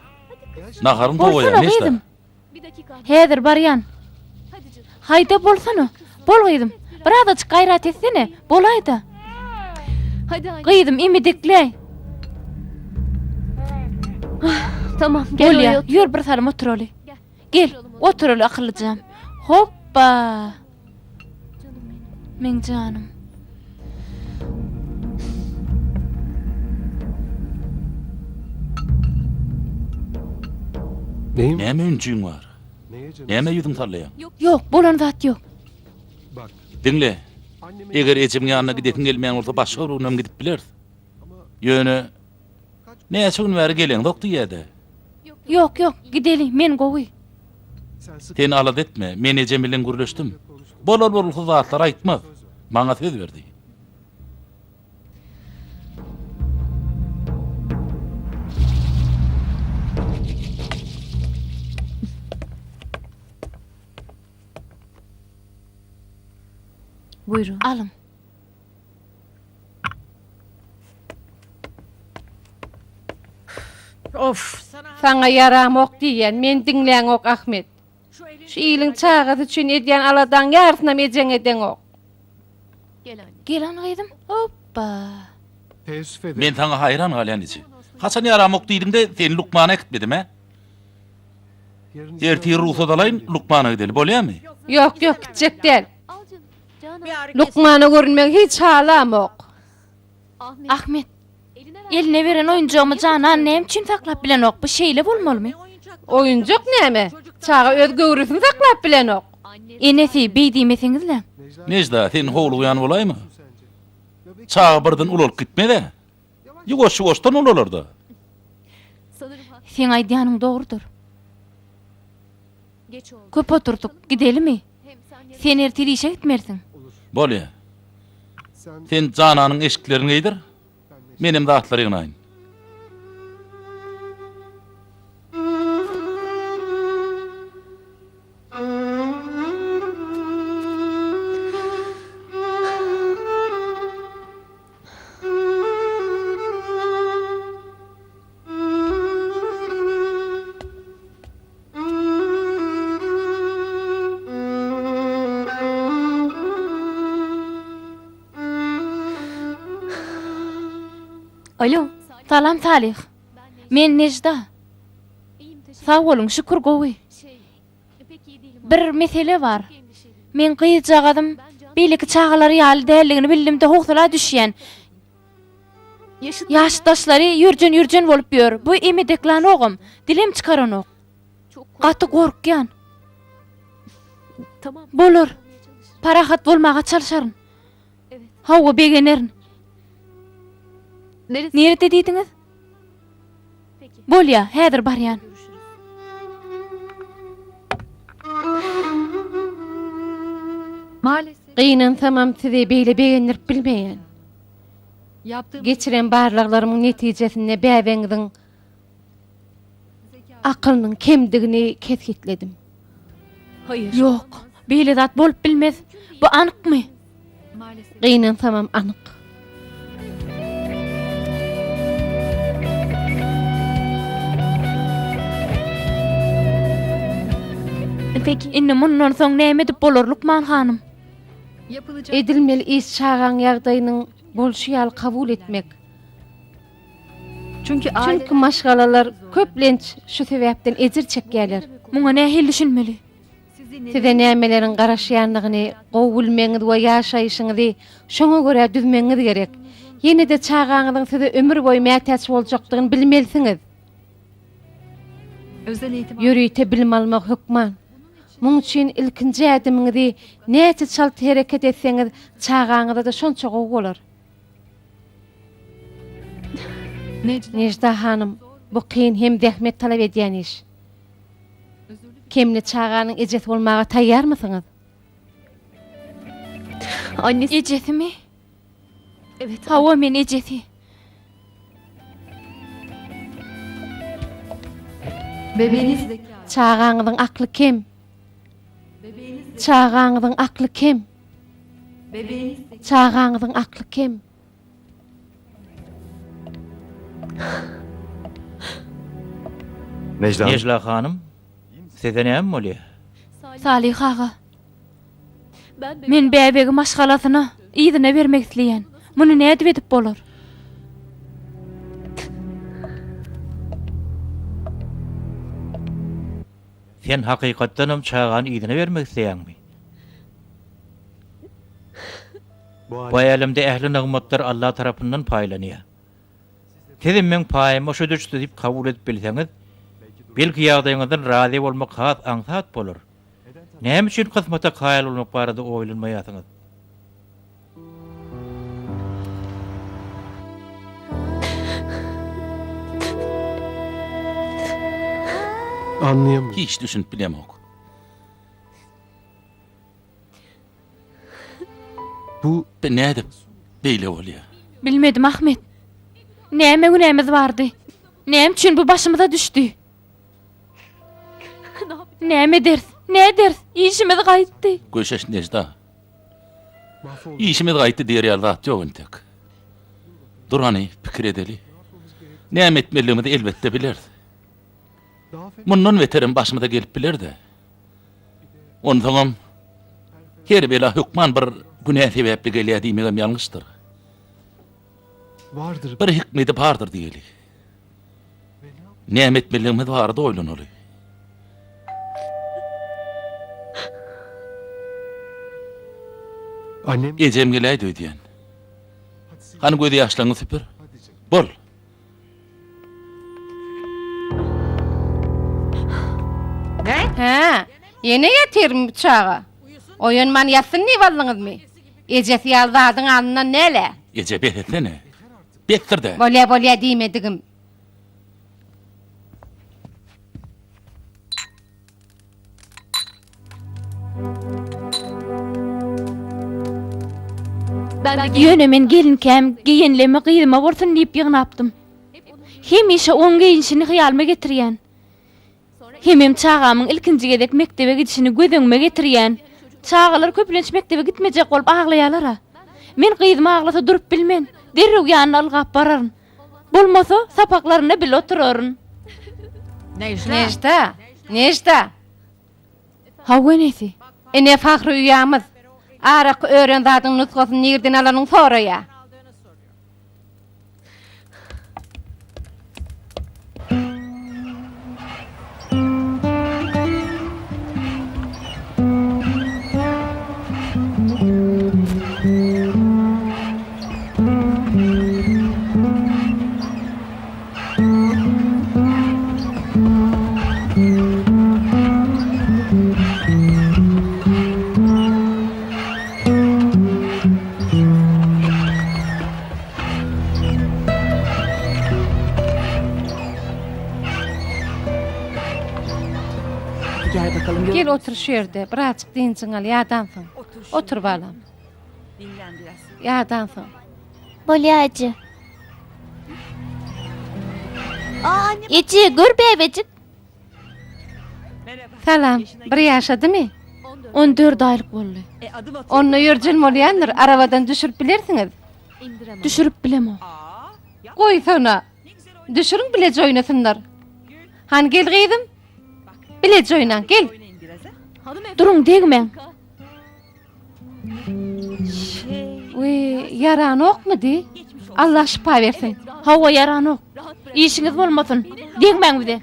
[SPEAKER 2] Naharın
[SPEAKER 3] Bolsana
[SPEAKER 2] toğuya, neşta?
[SPEAKER 3] gyýdym.
[SPEAKER 6] Bir dakika.
[SPEAKER 3] Häzir barýan. Hayda bolsana. Bol gıydım. Birazcık gayret etsene. Bolaydı.
[SPEAKER 6] Hadi anne.
[SPEAKER 3] Gıydım imidikle.
[SPEAKER 6] Tamam gel
[SPEAKER 3] Gel
[SPEAKER 6] oraya
[SPEAKER 3] ya.
[SPEAKER 6] otur.
[SPEAKER 3] Yürü bir sarım otur öyle.
[SPEAKER 6] Gel.
[SPEAKER 3] Gel.
[SPEAKER 6] Oturalım oraya.
[SPEAKER 3] Otur öyle akıllıcam. Hoppa.
[SPEAKER 6] Canım benim.
[SPEAKER 3] Men canım.
[SPEAKER 5] Neyim?
[SPEAKER 2] Näme öncüň bar?
[SPEAKER 5] Neye canım?
[SPEAKER 2] Näme ýudum tarlaýan?
[SPEAKER 3] Yok, bolan zat yok.
[SPEAKER 5] Bak.
[SPEAKER 2] Dinle.
[SPEAKER 5] Anneme
[SPEAKER 2] Eger ejim ýanyna gidetin gelmeýän bolsa başga bir unam gidip biler. Ýöne näçe gün bäri gelen dokdy ýerde.
[SPEAKER 3] Yok, gidelim. Men gowy.
[SPEAKER 5] sen sık
[SPEAKER 2] Sen alat etme. Men ejim bilen gürleşdim. Bolal zatlar aýtma. Maňa söz berdi.
[SPEAKER 6] Buyurun.
[SPEAKER 3] Alım.
[SPEAKER 4] Sana yaram ok diýen, men dinleň ok Ahmet. Şu ýylyň çagasy üçin edýän aladan ýarsyna mejeň eden ok.
[SPEAKER 6] Gel anne.
[SPEAKER 3] Gel an gıydım. Hoppa.
[SPEAKER 5] teessüf ederim.
[SPEAKER 2] Men taňa hayran galyan içi. Haçan yaramok diýdim de sen Lukmana gitmedin he?
[SPEAKER 5] Yarın
[SPEAKER 2] Erti ruhsa dalaýyn Lukmana gidelim. Bolýarmy?
[SPEAKER 4] Yok, gitjek del.
[SPEAKER 6] Al canım. Canan.
[SPEAKER 4] Lukmana görünmek hiç halam ok.
[SPEAKER 6] Ahmet.
[SPEAKER 3] Ahmet.
[SPEAKER 6] Eline ver.
[SPEAKER 3] Eline veren oyuncağımı Canan annem için saklap bilen ok. Bu şeyle bulmalı mı?
[SPEAKER 4] Oyuncak näme? Çaga öz göwrüsini saklap bilen ok.
[SPEAKER 6] Anne.
[SPEAKER 3] Enesi beýdimeseňizle.
[SPEAKER 2] Necda sen howlu uyan bolaymy? Çağa birden ulolup gitme de. Yugoş yugoşdan ulalarda.
[SPEAKER 6] Sanırım
[SPEAKER 3] Sen aýdýanyň dogrudur.
[SPEAKER 6] geç oldu.
[SPEAKER 3] Köp oturduk. Gidelim mi?
[SPEAKER 6] Hem sen yarın
[SPEAKER 3] Sen erteli işe gitmersin.
[SPEAKER 2] Bolýar.
[SPEAKER 5] sen
[SPEAKER 2] Sen Cananyň eşiklerini giydir. Menim de atlary ýynaýyn.
[SPEAKER 6] Alo.
[SPEAKER 3] Salam Salih. Men Necda.
[SPEAKER 6] İyiyim teşekkür
[SPEAKER 3] Sağ olun şükür gowy.
[SPEAKER 6] pek iyi değilim.
[SPEAKER 3] Bir mesele var.
[SPEAKER 6] Endişeliyim.
[SPEAKER 3] Men gyýjagadım. Beýleki çağalary ýaly däldigini bildim de hoqsala düşýän. Ýaşdaşlary ýürjen bolup ýör. Bu emi deklan ogum. Dilim çıkaran ok.
[SPEAKER 6] Çok
[SPEAKER 3] Gaty gorkýan.
[SPEAKER 6] Tamam.
[SPEAKER 3] Bolur.
[SPEAKER 6] Olmaya çalışırım.
[SPEAKER 3] Parahat bolmaga çalışaryn.
[SPEAKER 6] Evet.
[SPEAKER 3] Hawa begenerin.
[SPEAKER 6] Neresi?
[SPEAKER 3] Nerede diýdiňiz?
[SPEAKER 6] Peki.
[SPEAKER 3] Bolýa, häzir barýan.
[SPEAKER 6] Görüşürüz. Maalesef.
[SPEAKER 4] Gynan tamam sizi beýle begendirip bilmeýän.
[SPEAKER 6] Yaptığım
[SPEAKER 4] Geçiren barlaklarymyň netijesinde bäbeňiziň akylynyň kemdigini kesgitledim.
[SPEAKER 6] hayır.
[SPEAKER 3] Yok, beýle zat bolup bilmez. Bu anykmy?
[SPEAKER 6] Maalesef.
[SPEAKER 4] Gynan tamam anyk.
[SPEAKER 3] Peki, inni mundan soň näme dip bolar Lukman hanım?
[SPEAKER 6] Yapılacak.
[SPEAKER 4] Edilmeli iş çağan ýagdaýynyň bolşýaly kabul etmek.
[SPEAKER 6] Çünkü
[SPEAKER 4] Çünkü maşgalalar köplenç şu sebäpden ejir çekýärler.
[SPEAKER 3] Muňa nähil düşünmeli?
[SPEAKER 4] Size nämeleriň garaşýanlygyny, gowy bilmeňiz we ýaşaýyşyňyzy şoňa görä düzmeňiz gerek. Ýene de çağaňyzyň size ömür boýu mätäç boljakdygyny bilmelisiniz.
[SPEAKER 6] özel eğitim
[SPEAKER 4] Ýöreýte bilim almak hükman. Muň üçin ilkinji ädimiňizi näçe çalt hereket etseňiz, çağaňyza da şonça gowy bolar. Necda hanım, bu kıyın hem zähmet talap edýän iş. Kemli çağanyň ejet bolmaga taýýar mısınız?
[SPEAKER 6] Annesi.
[SPEAKER 3] Ejesi mi?
[SPEAKER 6] Evet.
[SPEAKER 3] Hawa men ejesi.
[SPEAKER 6] Bebeğiniz zeki.
[SPEAKER 4] Çağanyň akly kem. Çağanyň akly kem.
[SPEAKER 6] Bebeğiniz
[SPEAKER 4] Çağanyň akly kem.
[SPEAKER 1] Necla hanım, size näme bolýar?
[SPEAKER 3] Salih ağa. Men bäbegi maşgalasyna ýygyna bermek isleýän. Muny näde edip bolar?
[SPEAKER 1] Sen hakykatdanam çağan ýygyna bermek isleýänmi? Bu alemde ehli nigmatlar Allah tarapyndan paýlanýar. Sizin men paýyma şo düşdi diýip kabul edip bilseňiz, belki ýagdaýyňyzdan razy bolmak has aňsat bolar. Näme üçin kysmata kaýal bolmak barada oýlanmaýasyňyz?
[SPEAKER 5] Anlayamıyorum.
[SPEAKER 2] Hiç düşünüp bilemok.
[SPEAKER 5] Bu
[SPEAKER 2] Ben ne edip beyle bolýar?
[SPEAKER 3] Bilmedim Ahmet. Näme günämiz bardy? Näme üçin bu başymyza düşdi? Näme ders? Ne ders? İşimiz gaýtdy.
[SPEAKER 2] Göşeş Nejda.
[SPEAKER 5] mahvoldu.
[SPEAKER 2] İşimiz gaýtdy diýer ýalat ýok entek. Durany pikir edeli. Näme etmeliligimizi elbetde bilerdi.
[SPEAKER 5] Daha fe-
[SPEAKER 2] Mundan beterim başymyza gelip bilerdi. Ondan her bela hükman bir günäh sebäpli gelýär diýmegem ýalňyşdyr.
[SPEAKER 5] vardır.
[SPEAKER 2] Bir hikmeti bardyr diýeli. Näme etmeliligimiz bardy oýlanaly.
[SPEAKER 5] Annem
[SPEAKER 2] Ejem gelýär diýen. Hani gözi ýaşlaryňy süpür. Bol.
[SPEAKER 4] Ha, yine getirdim bıçağı. Oyun manyasını ne vallınız mı? Ecesi yalvardın alnından neyle?
[SPEAKER 2] Ece behetsene. Bektir de.
[SPEAKER 4] Bolya diýmedigim.
[SPEAKER 3] Yönemen gelinkem, giyenleme gıyma bolsun diýip ýygnapdym. Hemişe on giyinşini hyýalyma getirýän. Hemem çağamyň ilkinji gedek mektebe gidişini gözüňme getirýän. Çağalar köplenç mektebe gitmejek bolup aglaýarlar. Men gyzma aglasa durup bilmen. Derrew ýanyna algap bararyn. Bolmasa sapaklaryna bil oturaryn.
[SPEAKER 4] Nejda.
[SPEAKER 3] Hawenesi.
[SPEAKER 4] Ene fahry üýämiz. Arak öğren zadyň nusgasyny nerden alanyň soraýa.
[SPEAKER 10] Gel bakalım.
[SPEAKER 4] Gel otur şu yerde. Birazcık dinçin al. Ýadansın. Otur balam.
[SPEAKER 10] Dinlen biraz.
[SPEAKER 4] Ýadansın.
[SPEAKER 3] Bolyacı. Eci gör bebecik.
[SPEAKER 4] Salam. Bir ýaşady mı?
[SPEAKER 3] 14 aylyk boldy.
[SPEAKER 10] Adım at.
[SPEAKER 4] Onu ýörjün bolýandyr. Arabadan düşürüp bilersiňiz.
[SPEAKER 3] Düşürüp bilem o.
[SPEAKER 4] Goý sana. Düşürün bilece oynasınlar. Han gel gyzym. Bilece oynan gel.
[SPEAKER 10] Oynayın biraz ha.
[SPEAKER 3] Durun degmen.
[SPEAKER 4] Yaran okmady? Allah şifa bersin.
[SPEAKER 3] Hawa yaranok. İşiniz bolmasın. Degmen bize.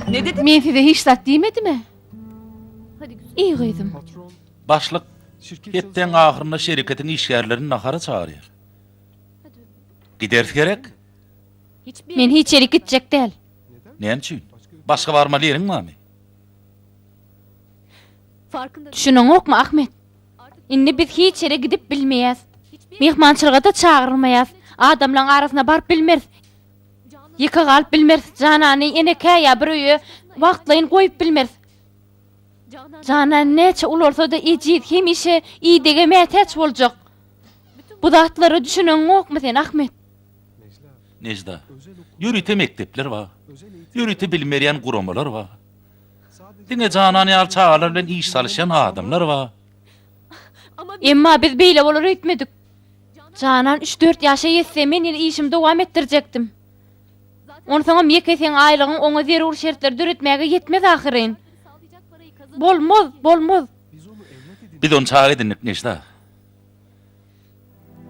[SPEAKER 10] Ne dedin?
[SPEAKER 4] Men size hiç zat diýmedimi?
[SPEAKER 3] İyi gyzym.
[SPEAKER 5] Patron
[SPEAKER 2] Başlyk
[SPEAKER 5] şirket
[SPEAKER 2] Hetden ahyrynda şeriketiň işgärlerini nahara çağırýar. Gidersi gerek.
[SPEAKER 3] Men hiç yere gitjek del.
[SPEAKER 2] Näme üçin? Başga barmaly ýeriň barmy?
[SPEAKER 3] Düşünüň okma Ahmet. Indi biz hiç yere gidip bilmeýäs. Mehmançylyga da çağırmaýas. Adamlaryň arasyna barıp bilmez. Ýeka galyp bilmez. Janany eneke ýa bir öýe wagtlaýyn goýup bilmez. Janan neçe ularsa da ejit hemişe iyi degemeteç boljak. Bu zatlara düşünüň okma sen Ahmet.
[SPEAKER 2] Nejda. Ýürüte mektepler ba. Ýürüte bilmerýän guramalar ba. Diňe janany al çağalar bilen iş salşan adamlar ba.
[SPEAKER 3] Emma biz beýle bolar etmedik. Janan 3-4 ýaşa ýetse men ýene işimi dowam etdirjekdim. Onu sana mekesen aýlygyň oňa zerur şertler döretmäge ýetmez ahyryn. Bolmaz.
[SPEAKER 2] Biz onu çağa edinlik Necda.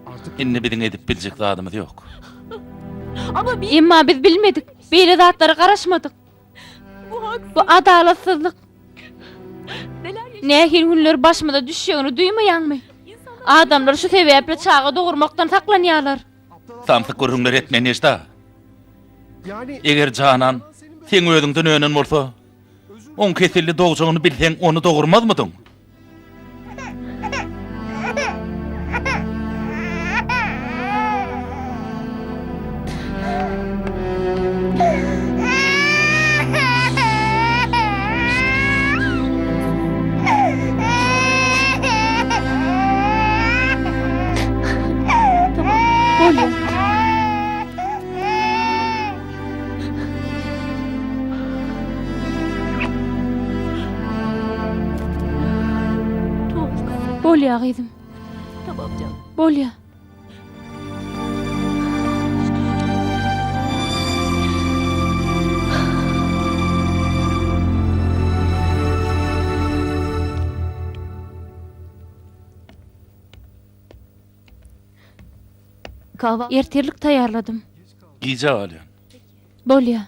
[SPEAKER 5] Artık
[SPEAKER 2] İnni bidin edip bilecek adamız yok.
[SPEAKER 10] Ama bir
[SPEAKER 3] Emma biz bilmedik. Beýle zatlara garaşmadyk. Bu adalatsızlyk. Nähir günler başymyza düşýäňini duýmaýanmy? Adamlar şu sebäple çağa dogurmakdan saklanýarlar.
[SPEAKER 2] Samsyk görüňler etme Necda.
[SPEAKER 5] yani
[SPEAKER 2] Eger Canan sen özüňden önen bolsa, on kesilli doğucağını bilsen onu doğurmaz mıdın?
[SPEAKER 3] Bolýar. Bolýar gyzym.
[SPEAKER 6] Tamam canım.
[SPEAKER 3] Bolýar.
[SPEAKER 6] Kahvaltı.
[SPEAKER 3] Erterlik taýarladym.
[SPEAKER 2] Giýje alýan.
[SPEAKER 3] Bolýar.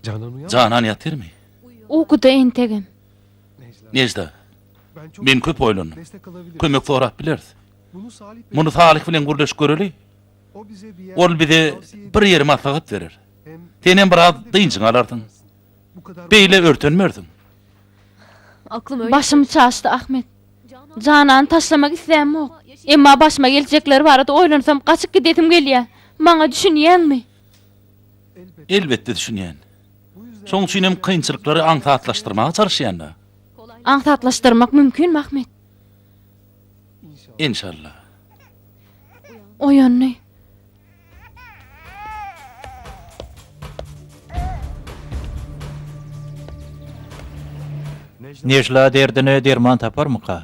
[SPEAKER 5] Canan uyan.
[SPEAKER 2] Canan yatırmy?
[SPEAKER 3] Uykuda entegem.
[SPEAKER 2] Necda,
[SPEAKER 5] Ben çok
[SPEAKER 2] men köp oýlandım.
[SPEAKER 5] destek alabilirim.
[SPEAKER 2] Kömek sorap bilerdi.
[SPEAKER 5] Bunu Salih Bey,
[SPEAKER 2] Muny Salih bilen gurleş göreli.
[SPEAKER 5] o bize bir yer
[SPEAKER 2] Ol bize
[SPEAKER 5] tavsiye
[SPEAKER 2] bir ýer maslahat berer.
[SPEAKER 5] hem
[SPEAKER 2] Senen biraz dynjyň alardın.
[SPEAKER 5] bu kadar
[SPEAKER 2] Beýle örtönmerdin.
[SPEAKER 6] Aklım öyle.
[SPEAKER 3] Başım çaşdy Ahmet. Canan taşlamak islämok. Emma başıma gelecekler barada oýlansam gaçyp gidetim gelýär. Maňa düşünýänmi?
[SPEAKER 2] Elbette düşünýän. Şoň üçin hem kynçylyklary aňsatlaşdyrmaga çalışýanlar.
[SPEAKER 3] Aňsatlaşdyrmak mümkinmi Ahmet?
[SPEAKER 2] İnşallah.
[SPEAKER 3] Oýanny.
[SPEAKER 1] Neşla derdine derman taparmy ka?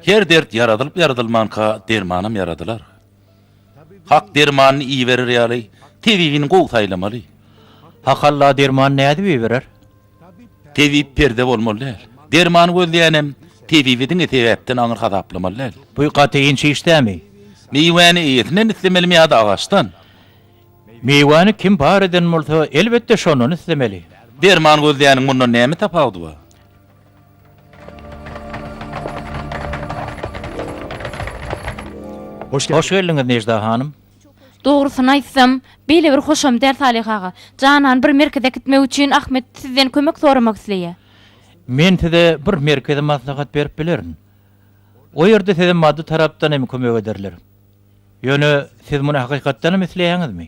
[SPEAKER 2] Her dert yaradylyp yaradylmanka dermanam yaradylar. Hak dermanyny iyi verir ýaly, tebibini gowtaýlamaly.
[SPEAKER 1] Hakalla derman näde berer?
[SPEAKER 2] Tebib perde bolmaly. Dermany gözleýänem tebibidin etebäpden aňyr hazaplamaly.
[SPEAKER 1] Bu gatyň işdämi?
[SPEAKER 2] Meýwäni eýetinden islemelimi ýa-da agaçdan.
[SPEAKER 1] Meýwany kim bar eden bolsa elbetde şonu islemeli.
[SPEAKER 2] Derman gözleýäniň mundan näme tapawdy bu?
[SPEAKER 5] Hoş geldin.
[SPEAKER 1] Hoş geldiňiz Necda hanım.
[SPEAKER 3] Dogrusyny aýtsam, beýle bir hoşam der Salih aga. Canan bir merkeze gitmek üçin Ahmet sizden kömek soramak isleýär.
[SPEAKER 1] Men size bir merkeze maslahat berip bilerin. O ýerde size maddi tarapdan hem kömek ederler. Ýöne siz muny hakykatdan hem isleýäňizmi?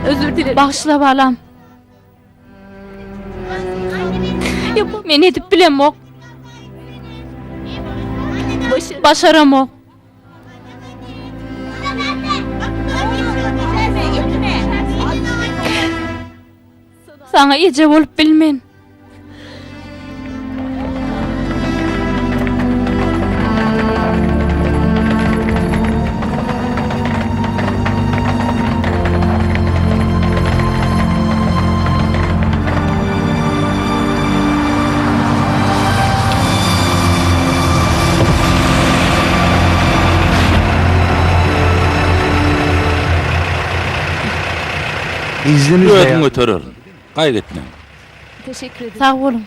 [SPEAKER 6] Özür dilerim.
[SPEAKER 3] Bağışla balam. Men edip bilemok. Başaramok. Sana ece bolup bilmen.
[SPEAKER 5] İzninizle
[SPEAKER 2] Özüň
[SPEAKER 5] ya.
[SPEAKER 2] öterer. Gaýretme.
[SPEAKER 6] Teşekkür ederim.
[SPEAKER 3] Sağ olun.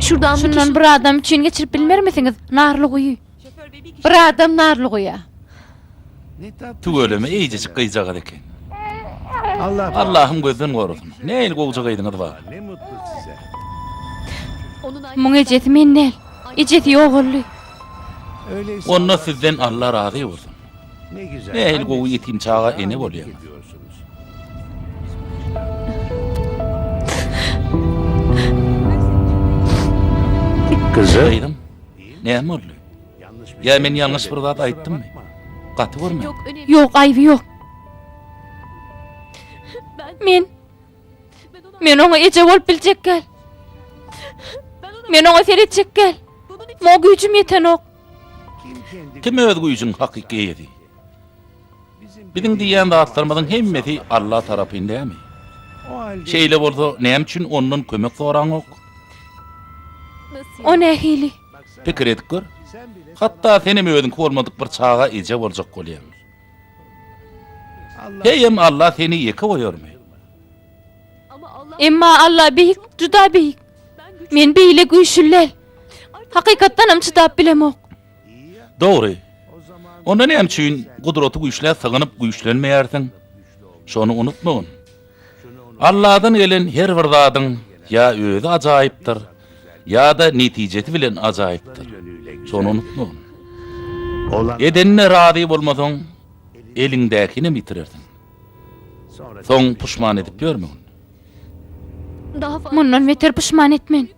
[SPEAKER 6] Şuradan bir
[SPEAKER 3] Şundan
[SPEAKER 6] kişi...
[SPEAKER 3] bir adam için geçirip bilmer misiniz? Narlı kuyu.
[SPEAKER 4] Bir adam narlığa.
[SPEAKER 2] Tügöleme iyice kıyacak eken.
[SPEAKER 5] Allah
[SPEAKER 2] Allah'ım gözden korusun. Ne el olacak aydınız var.
[SPEAKER 5] ne mutlu size.
[SPEAKER 3] Mun ejeti mennel. Ejeti oğullu.
[SPEAKER 5] Öyleyse
[SPEAKER 2] Onunla sizden Allah razı olsun.
[SPEAKER 5] ne güzel.
[SPEAKER 2] Ne el
[SPEAKER 5] Annesi
[SPEAKER 2] kovu yetim çağa
[SPEAKER 5] daha
[SPEAKER 2] ene
[SPEAKER 5] iyi
[SPEAKER 2] oluyor.
[SPEAKER 5] ediyorsunuz.
[SPEAKER 2] Kızım. Ne mi oluyor?
[SPEAKER 5] Yanlış bir
[SPEAKER 2] Ya
[SPEAKER 5] şey
[SPEAKER 2] men yanlış
[SPEAKER 5] söyledim,
[SPEAKER 2] bir zat
[SPEAKER 5] kusura
[SPEAKER 2] ayttım mı?
[SPEAKER 5] bakma.
[SPEAKER 2] Katı var mı?
[SPEAKER 6] Yok önemli.
[SPEAKER 3] Yok ayvı yok. Men ona ece bolup biljek gel. Men ona seretjek gel. Mo gücüm yeten ok.
[SPEAKER 5] Kim kendi
[SPEAKER 2] Kim öz güýjüň hakiki edi? Bizim diýen zatlarymyzyň hemmesi Allah tarapynda mi?
[SPEAKER 5] o halde
[SPEAKER 2] Şeýle bolsa näme üçin ondan kömek soraň ok?
[SPEAKER 3] O ne hili?
[SPEAKER 2] Pikir edip gör.
[SPEAKER 5] sen bile
[SPEAKER 2] Hatta senem özüň kolmadyk bir çağa ije boljak bolýar.
[SPEAKER 5] Allah
[SPEAKER 2] Heyem Allah seni ýeke goýarmy?
[SPEAKER 6] Ama Allah
[SPEAKER 3] Emma Allah beyik, juda beyik. Men beýle güýçlüler. Hakykatdanam çydap bilemok.
[SPEAKER 2] Dogry.
[SPEAKER 5] o zaman
[SPEAKER 2] Onda näme üçin gudraty güýçlär sygynyp güýçlenmeýärsiň? Şonu unutmagyň. Allah'dan gelen her bir zadyň ya özü ajaýypdyr, ya da netijesi bilen ajaýypdyr. Şonu unutmagyň.
[SPEAKER 5] olan
[SPEAKER 2] Edenine razı bolmasaň, eliňdäkini bitirersiň.
[SPEAKER 5] sonra
[SPEAKER 2] Soň puşman edip görmegiň.
[SPEAKER 6] daha fazla...
[SPEAKER 3] Mundan beter pişman etmen.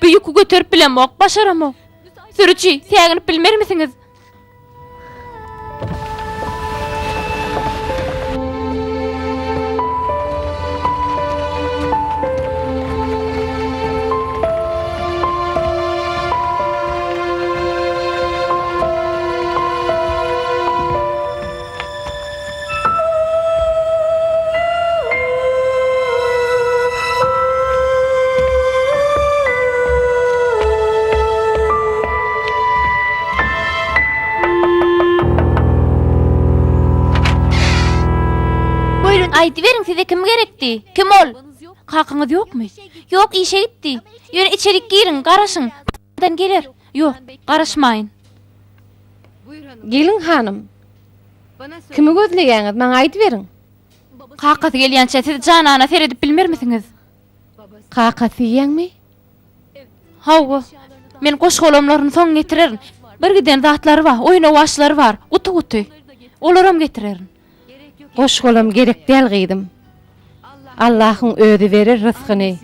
[SPEAKER 3] Büyükü götürüp bilemok, başaramok. Sürücü, säginip bilmer misiniz?
[SPEAKER 6] Buyurun.
[SPEAKER 3] Aydı verin size kim gerekti? Kim ol?
[SPEAKER 6] Babanız yok.
[SPEAKER 3] Kalkınız yok mu? Yok işe gitti. Yürü içerik girin, karışın. Ben gelir. Yok, karışmayın.
[SPEAKER 4] Gelin hanım. Kimi gözleýäňiz? Maňa aýdyp beriň.
[SPEAKER 3] Kakası gelýänçe siz canana seredip bilmer misiniz?
[SPEAKER 4] Kakasy ýeňmi?
[SPEAKER 3] Hawa, men goş golamlaryny soň getirerin. Bir giden zatlary var, oýna başlary var, gutu. Olaram getirerin.
[SPEAKER 4] Goş golam gerek däl gyýdym. Allahyň özi berer rızkyny.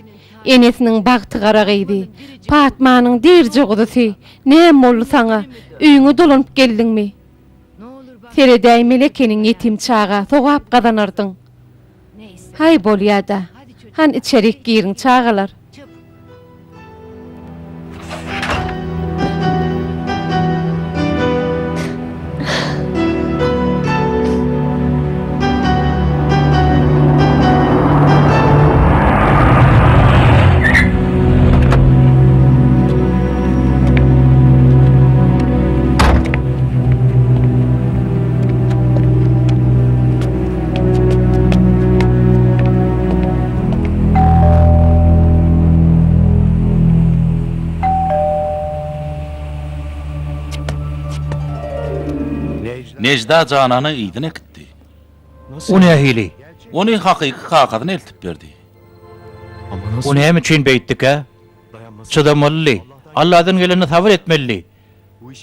[SPEAKER 4] Enesiniň bagty gara gyýdy. Fatmanyň dirji gudusy. Näme boldy saňa? Üýüňe dolanyp geldiňmi? Feredäý melekeniň ýetim çaga sogap gazanardyň. Hay bolýada. Han içerik girin çagalar.
[SPEAKER 2] Necda canany ýygyna gitdi.
[SPEAKER 1] O ne hili?
[SPEAKER 2] Ony hakyky kakadyny eltip berdi.
[SPEAKER 1] O näme üçin beýtdik ha? Çydamaly. Allah'dan geleni sabır etmeli.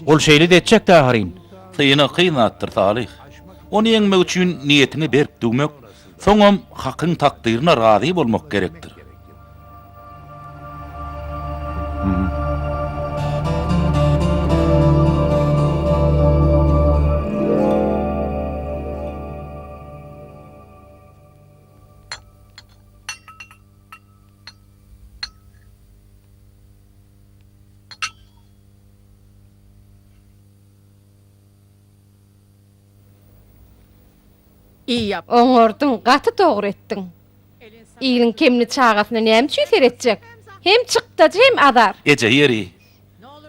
[SPEAKER 1] Ol şeýle de etjek täharin.
[SPEAKER 2] Syny kynatdyr Salih. Ony ýeňmek üçin niýetini berip dugmak, soňam hakyň takdyryna razy bolmak gerekdir.
[SPEAKER 4] Oňordyň gaty dogry etdiň. Ýylyň kemli çagasyna näme üçin seretjek? Hem çykdaty hem azar.
[SPEAKER 2] Ece yeri.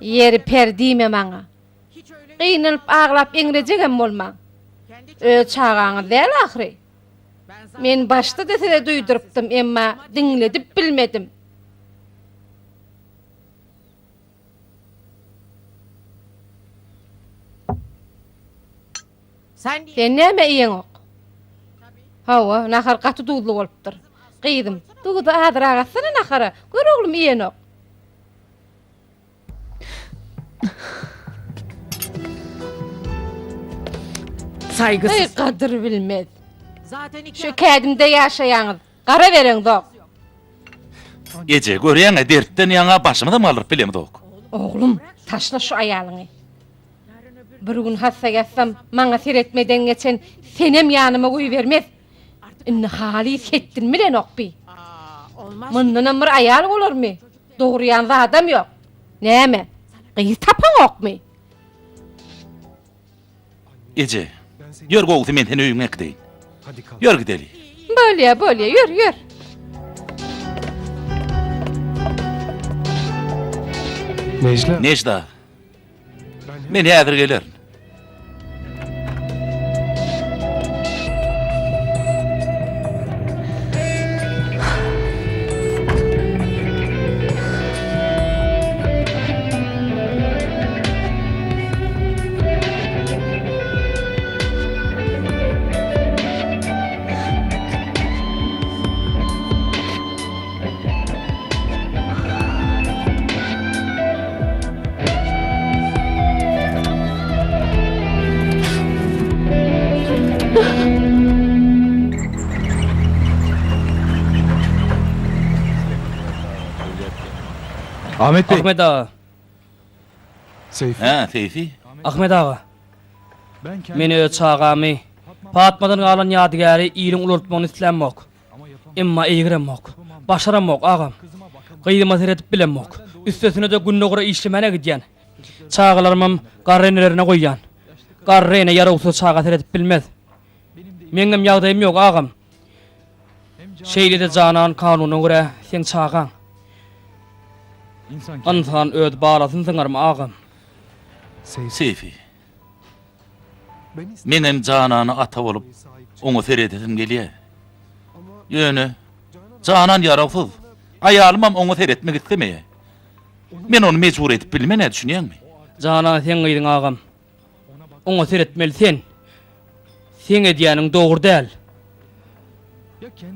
[SPEAKER 4] Ýeri perdime maňa. Gynanyp aglap eňrejegem bolmaň. Öz çagaňyz däl ahry. Men başda desede duýdurypdym, emma diňledip bilmedim. Sen näme iýen ok? Hawa, nahar gaty duýdly bolupdyr. Gydym. Duýdy adyra gatsana nahara. Gör oglum iýen ok.
[SPEAKER 7] Saygısız.
[SPEAKER 4] Ey kadir bilmez. Şu kedimde yaşayanız. Kara verin dok.
[SPEAKER 2] Ece görýäňe dertten ýaňa başymy da alyp bilemdi ok.
[SPEAKER 4] Oğlum taşla şu ayalyňy. Bir gün hassa gatsam maňa seretmeden geçen senem ýanyma goý bermez. Inni hali settin bilen okby. Mundan bir ayal bolarmy? Dogry ýanda adam ýok. Näme? Gyý tapan okmy?
[SPEAKER 2] Ece, ýör gowdy men seni öýüňe gideyim. Ýör gideli.
[SPEAKER 4] Böyle yür.
[SPEAKER 5] Necla.
[SPEAKER 2] Necda. Men häzir geler.
[SPEAKER 5] Ahmet Bey.
[SPEAKER 7] Ahmet ağa.
[SPEAKER 5] Seyfi.
[SPEAKER 2] Ha, Seyfi.
[SPEAKER 7] Ahmet ağa.
[SPEAKER 5] Ben kendim
[SPEAKER 7] Meni öz çağamy Fatmadan galan ýadygary ýylyň ulutmagyny islenmek. Emma eýgirenmek. Başaramak agam. Gyýdyma seretip bilenmek. Üstesine de günnogura işlemene gidýän. Çağlarymam garrenelerine goýýan. Garrene ýaragysy çağa seretip bilmez. Meňem ýagdaýym ýok agam. Şeýle-de janan kanunyna görä sen çağaň.
[SPEAKER 5] insan
[SPEAKER 7] Ansan öd barasyn syňarmy agam.
[SPEAKER 2] Seyfi. Menem janany ata bolup oňa seredetim gelýär. Ýöne janan ýaragsyz. Aýalymam oňa seretmek islemeýär. Men onu mecbur edip bilmene düşünýärmi?
[SPEAKER 7] Janan sen gyýdyň agam. Oňa seretmeli sen. Sen edýäniň dogry däl.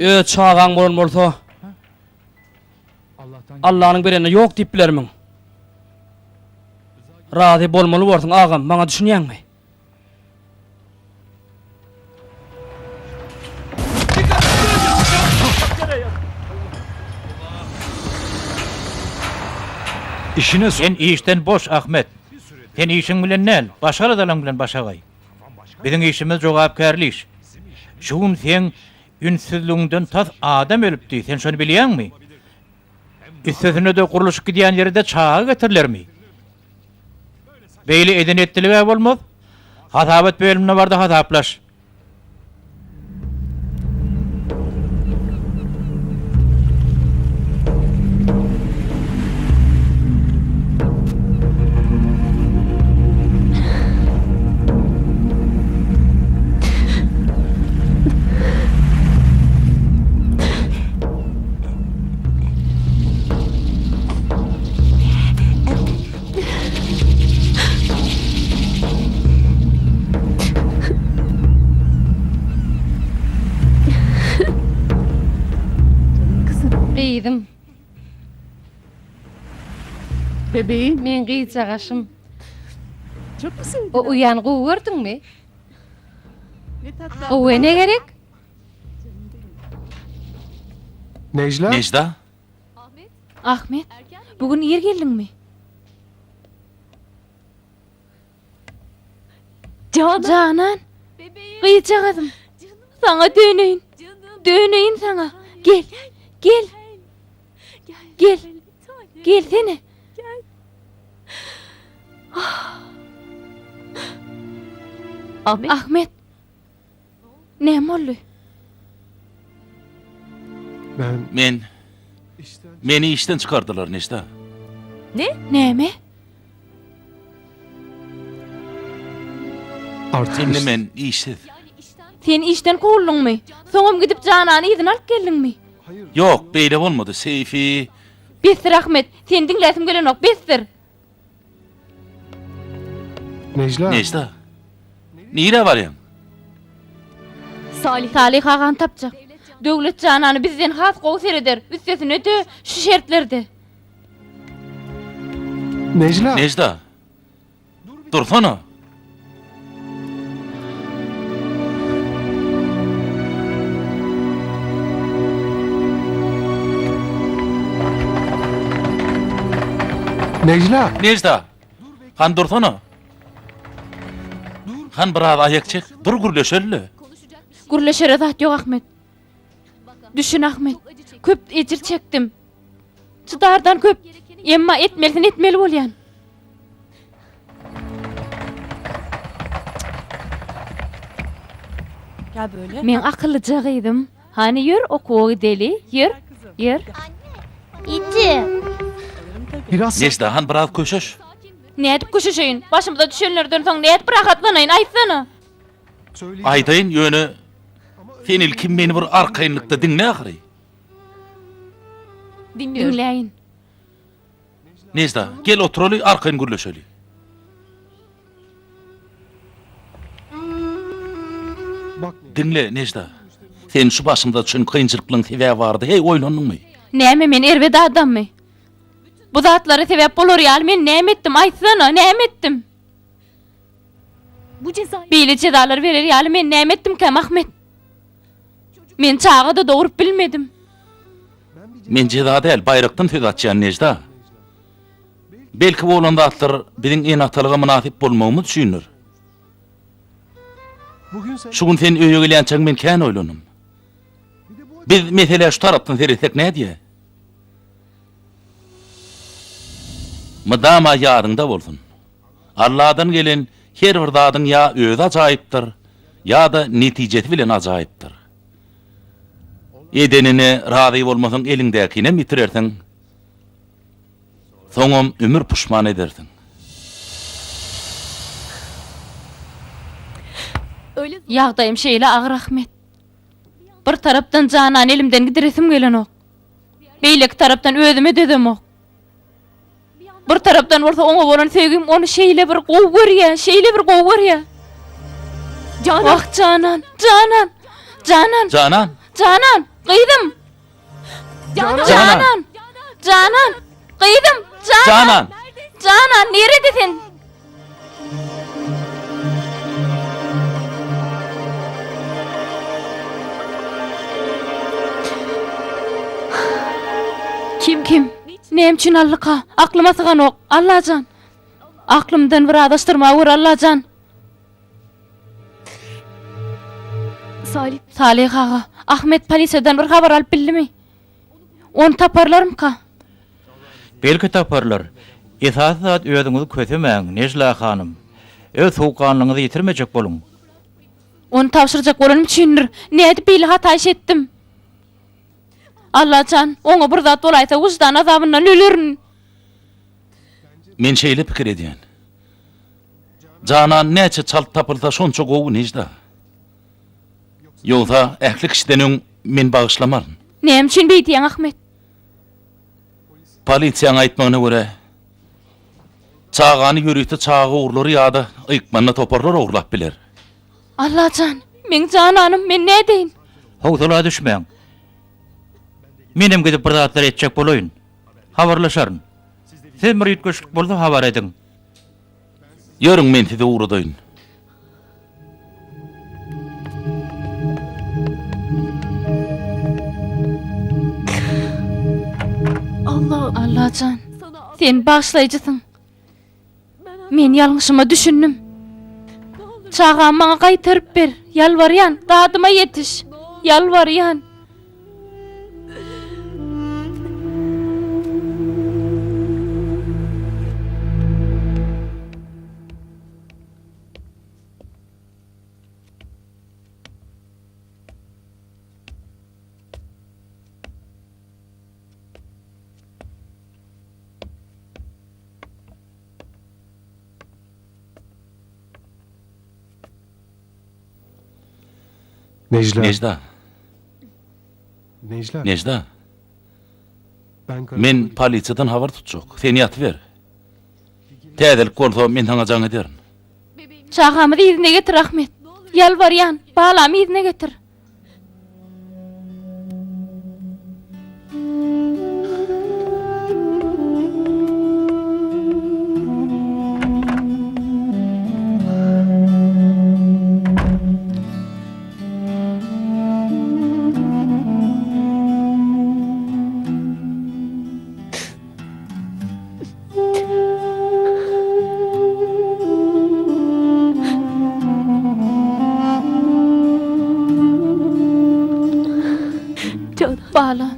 [SPEAKER 7] Öd çağaň bolan bolsa Allah'ın berene yok diýip bilermiň. Razy bolmaly bolsaň agam, maňa düşünýärmi?
[SPEAKER 5] işine
[SPEAKER 1] Sen işten boş Ahmet. Sen işin bilen näl? Başga adalam bilen başagay. Biziň işimiz jogapkärli iş. Şuň sen ünsüzlüğünden tas adam ölüpdi. Sen şonu bilýärmi? Üstesine de kuruluşup gidýän ýerde çağa getirlermi? Beýle eden etdilige bolmaz. Hatabat bölümine barda hataplaş.
[SPEAKER 4] Gyýdym.
[SPEAKER 6] Bebeğim.
[SPEAKER 4] Men gyýjagaşym.
[SPEAKER 6] Çok mu sevdin?
[SPEAKER 4] O uýangy gördüňmi?
[SPEAKER 6] Ne tatlı.
[SPEAKER 4] O ne gerek?
[SPEAKER 5] Necla.
[SPEAKER 2] Necda?
[SPEAKER 3] Ahmet, bugün yer geldiňmi? Canan, gyýjagadım. Sana döneýin. Döneýin sana. Gel. Gel seni. Ahmet. Näme boldy?
[SPEAKER 2] Meni işten çıkardılar Necda.
[SPEAKER 3] Näme?
[SPEAKER 5] Artık
[SPEAKER 2] Şimdi
[SPEAKER 5] iş-
[SPEAKER 2] men işsiz.
[SPEAKER 3] Sen işten kovuldyňmy? Soňam gidip Canany ýerden alyp geldiňmi?
[SPEAKER 2] Yok, beýle bolmady Seyfi.
[SPEAKER 3] Besir Ahmet, sen diňläsim gelen ok, besir.
[SPEAKER 5] Necla.
[SPEAKER 2] Necda? Nire varýan?
[SPEAKER 3] Salih ağan tapacak. Döwlet janany bizden has gowy eder. Üstesine de şu şertlerde.
[SPEAKER 5] Necla.
[SPEAKER 2] Necda. Dursana.
[SPEAKER 5] Necla.
[SPEAKER 2] Necda. Han dursana. Han biraz ayak çek. Dur gürleşerli.
[SPEAKER 3] Gürleşere zat yok Ahmet. Düşün Ahmet. Köp ecir çektim. Çıdardan köp. Emma etmelisin etmeli bolýan.
[SPEAKER 10] Ya böyle.
[SPEAKER 3] Men akıllıca gıydım. Hani yür okuwa deli. Yür. İti.
[SPEAKER 5] Biraz
[SPEAKER 2] Necda han biraz köşeş.
[SPEAKER 3] Ne edip köşeşeyin? Başımıza düşenlerden soň ne edip rahatlanayın? Aýtsana.
[SPEAKER 5] söyleyeyim.
[SPEAKER 2] Aydayın yönü. Sen ilkin beni bir arkayınlıkta dinle ahri.
[SPEAKER 10] Dinliyorum.
[SPEAKER 3] Dinleyin.
[SPEAKER 2] Necda gel oturali arkayın gürleşeli.
[SPEAKER 5] Bak
[SPEAKER 2] Dinle Necda. Sen şu başımda düşen kıyınçılıklığın sebebi vardı. Hey oynandın mı?
[SPEAKER 3] Näme men erwede adammy? Bu zatlara sebep bolur ýaly men näme etdim? Aýtsana, näme etdim?
[SPEAKER 10] Bu cezayı
[SPEAKER 3] Beýle cezalar berer ýaly men näme etdim ki Ahmet? Men çağa da doğurup bilmedim.
[SPEAKER 2] Men ceza değil, bayraktan söz atçıyan Necda. Belki bu olanda atlar bizim en atalığa münasip bolmağımı düşünür.
[SPEAKER 5] bugün sen
[SPEAKER 2] Şu gün sen öýe gelýänçäň men kän oýlanım. Biz mesele şu tarapdan seyretsek ne diye? Mıdama yarında bolsun. Allah'dan gelen her bir dadın ya özü ajaýypdyr, ya da netijesi bilen ajaýypdyr. Edenine razı bolmasaň elindäkine bitirersiň. Soňam ömür puşman edersiň.
[SPEAKER 10] öyle
[SPEAKER 3] Ýagdaýym şeýle agyr Ahmet. Bir tarapdan janan elimden gideresim gelen ok. Beýleki tarapdan özüme dödem ok. Bir tarapdan bolsa oňa bolan sevgim onu şeýle bir gowy görýär, şeýle bir gowy görýär.
[SPEAKER 10] Canan.
[SPEAKER 3] Ah Canan.
[SPEAKER 2] Canan,
[SPEAKER 3] Gıydım.
[SPEAKER 2] Canan,
[SPEAKER 3] Canan. Gıydım.
[SPEAKER 2] Canan.
[SPEAKER 3] Canan neredesin? Kim? Nemçin Allah'a? Aklıma sığan ok. Allahcan. Aklımdan bir adaştırma vur Allahcan. Salih ağa. Ahmet poliseden bir haber alıp bildimi? Onu taparlarım ka?
[SPEAKER 1] Belki taparlar. Esas zat özüňizi kösemäň, Necla hanım. Öz soğukkanlığınızı yitirmejek bolun.
[SPEAKER 3] Onu tavşıracak bolanım düşünür. Ne edip beýle hata iş ettim? Allahcan, oňa bir zat bolaýsa wujdan azabyndan ölürün.
[SPEAKER 2] Men şeýle pikir edýän. Canan näçe çalyp tapylsa şonça gowy Necda. Ýogsa ähli kişiden öň men bagyşlamaryn.
[SPEAKER 3] Näme üçin beýtýän Ahmet?
[SPEAKER 2] Polisiýaň aýtmagyna görä, çağany ýörükde çağa uğurlary ýa-da ýykmanyna toparlar uğurlap biler.
[SPEAKER 3] Allahcan, men Cananım, men ne deýin?
[SPEAKER 1] Howsala düşmeň. Menem gidip bir zatlar etjek bolaýyn. Habarlaşaryn. Sen bir ýetgeçlik bolsa habar ediň.
[SPEAKER 2] Ýörüň men sizi uğurdaýyn.
[SPEAKER 3] Allahcan, sen bağışlaýjysyň. Men ýalňyşyma düşündüm. Çağam maňa gaýtaryp ber, ýalbarýan, dadyma ýetiş. Ýalbarýan.
[SPEAKER 5] Necla.
[SPEAKER 2] Necda,
[SPEAKER 5] Necla.
[SPEAKER 2] Necda.
[SPEAKER 5] Ben
[SPEAKER 2] Men polisiýadan habar tutjak. Sen ýatyber. Täzelik bolsa men taňa jaň ederim.
[SPEAKER 3] Çağamyzy ýüzüne getir Ahmet. Ýalbarýan, balamy ýüzüne getir.
[SPEAKER 10] Canan.
[SPEAKER 3] Bağlan.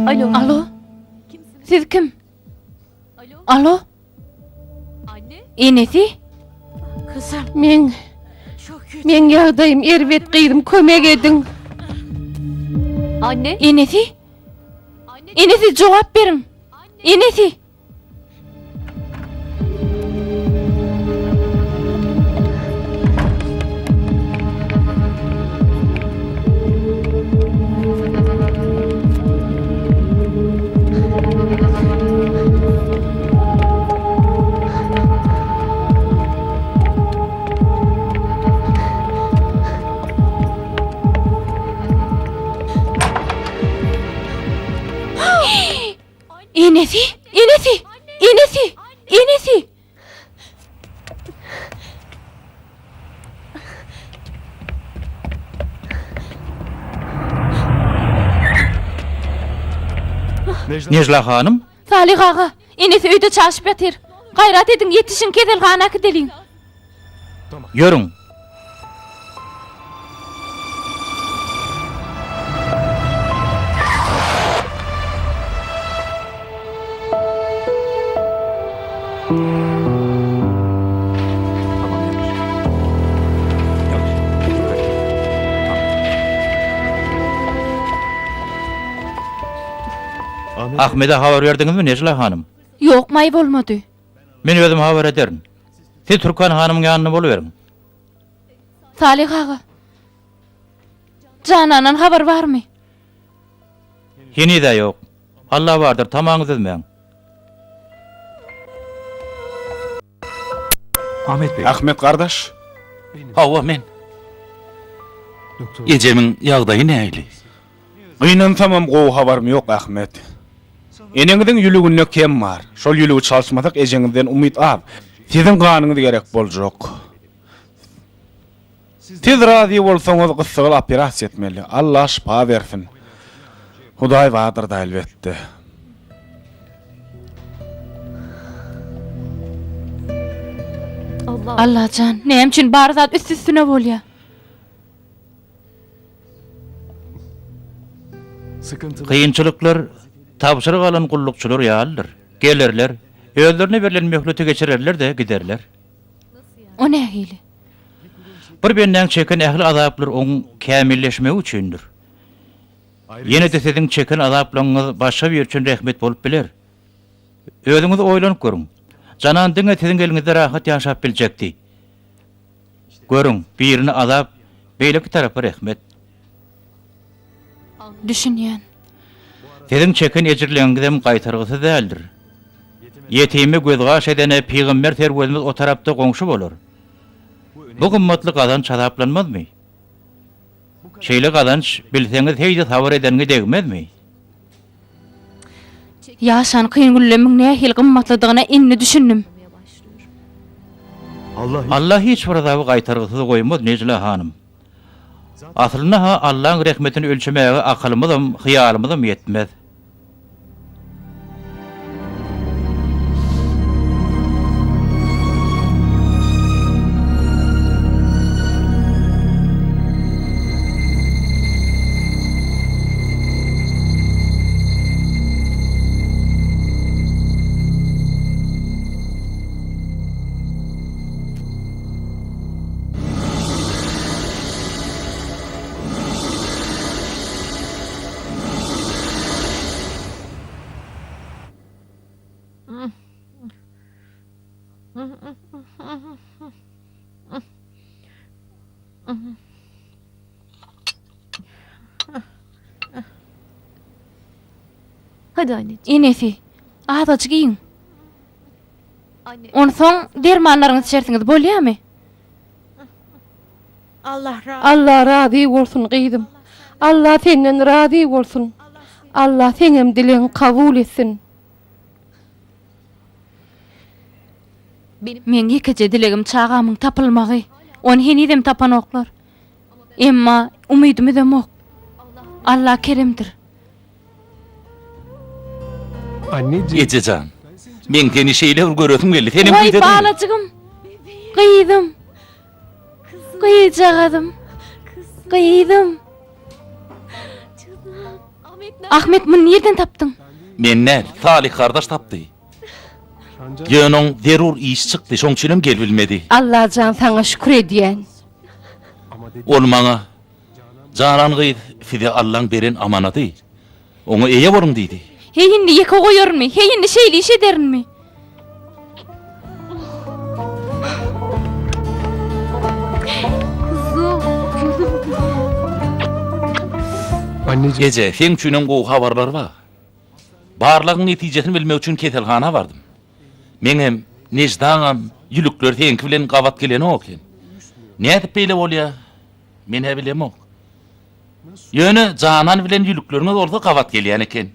[SPEAKER 10] Alo.
[SPEAKER 3] Alo. Siz kim?
[SPEAKER 10] Alo.
[SPEAKER 3] Alo.
[SPEAKER 10] Anne.
[SPEAKER 3] Enesi?
[SPEAKER 10] Kızım.
[SPEAKER 4] Men ýagdaýym erbet gyýdym, kömek edin.
[SPEAKER 10] Anne.
[SPEAKER 3] Enesi?
[SPEAKER 10] Anne.
[SPEAKER 3] Enesi cevap verin. Enesi? Enesi? Enesi? Enesi? Enesi?
[SPEAKER 1] Necla hanım,
[SPEAKER 3] Salih ağa, Enesi öýde çalışyp ýatyr. Gaýrat edin, yetişin, kezelgana gidelim.
[SPEAKER 1] yörüň. Ahmet'e haber verdiniz mi Necla hanım?
[SPEAKER 3] Yok, may bolmady.
[SPEAKER 1] Men özüm haber ederim. Siz Türkan hanımın yanına boluverin.
[SPEAKER 3] Salih ağa. Canan'dan haber var mı?
[SPEAKER 1] Hini de yok. Allah vardır, tamamınız etmeyin.
[SPEAKER 5] Ahmet Bey.
[SPEAKER 2] Ahmet kardeş. Hava men.
[SPEAKER 5] Doktor.
[SPEAKER 2] Ecemin ýagdaýy näýli?
[SPEAKER 11] Gıynan tamam gowy habarym yok Ahmet. Eneňiziň ýülügünde kem bar. Şol ýülügi çalşmasak ejeňizden umyt ap. Siziň ganyňyz gerek boljak. Siz razy bolsaňyz gysygyl operasiýa etmeli. Allah şifa bersin. Hudaý wadyr da elbetde.
[SPEAKER 10] Allah.
[SPEAKER 3] Allah can, näme üçin bar zat üst üstüne bolýar?
[SPEAKER 5] Sıkıntılı.
[SPEAKER 1] Kıyınçılıklar, tapşırık alan kullukçular ýalydyr. Gelirler, özlerine verilen möhleti geçirerler de giderler.
[SPEAKER 3] O nähili?
[SPEAKER 1] Bir benden çeken ähli azaplar oň kämilleşmegi üçindir. Yine de sizin çeken azaplaryňyz başga bir üçin rahmet bolup biler. Özüňiz oýlanyp görüň. Janan diňe sizin eliňizde rahat ýaşap biljekdi. Görüň, birini azap, beýleki tarapy rahmet.
[SPEAKER 3] Düşünýän.
[SPEAKER 1] Sizin çeken ejirleňizem gaýtargysy däldir. Yetimi gözgaş edene Peýgamber terwelimiz o tarapda goňşy bolar. Bu gymmatly gazanç azaplanmazmy? Şeýle gazanç bilseňiz heýde sabar edenге degmezmi?
[SPEAKER 3] Ýaşan kıyın güllemiň nähili gymmatlydygyna inni düşündüm.
[SPEAKER 1] Allah hiç bir azabı gaýtargysyz goýmaz Necla hanım. Aslyna ha Allahyň rahmetini ölçemäge akylymyzam, hyýalymyzam ýetmez.
[SPEAKER 10] Hadi anneciğim.
[SPEAKER 3] Enesi, azajyk iň.
[SPEAKER 10] Anne.
[SPEAKER 3] Onsoň dermanlaryňyzy içersiňiz bolýarmy?
[SPEAKER 4] Allah razy bolsun gyýdym. Allah senden razy bolsun. Allah senem dileň kabul etsin.
[SPEAKER 3] Men ýekece dilegim çağamyň tapylmagy. Onu henidem tapanoklar. Emma umydym edemok. Allah kerimdir.
[SPEAKER 5] Anneciğim.
[SPEAKER 2] Ececan. Men seni şeýle görüyorum geldi. Senin
[SPEAKER 3] Vay
[SPEAKER 2] buýda.
[SPEAKER 3] balacygym. Gyýdym. Gıyjagadım. Gıydım. Ahmet bunu nereden tapdın?
[SPEAKER 2] Menne Salih kardeş tapdy. Ýöňüň zerur iş çykdy, şoň üçinem gel bilmedi.
[SPEAKER 4] Allah can sana şükür ediyen.
[SPEAKER 2] Ol maňa Janan gıyt size Allah'ın beren amanaty. Oňa eýe boruň diýdi.
[SPEAKER 3] Heyindi yeka koyorun mi? Heyindi şeýli iş ederin mi?
[SPEAKER 5] Anneciğim.
[SPEAKER 2] Gece sen üçinem gowy habarlar bar. Barlagyň netijesini bilmek üçin keselhana bardym. Men hem nejdaňam ýülükler senki bilen gawat geleni oken. Nädip beýle bolýar? Men he bilemok. Ýöne Janan bilen ýülüklerine orada gawat gelýän eken.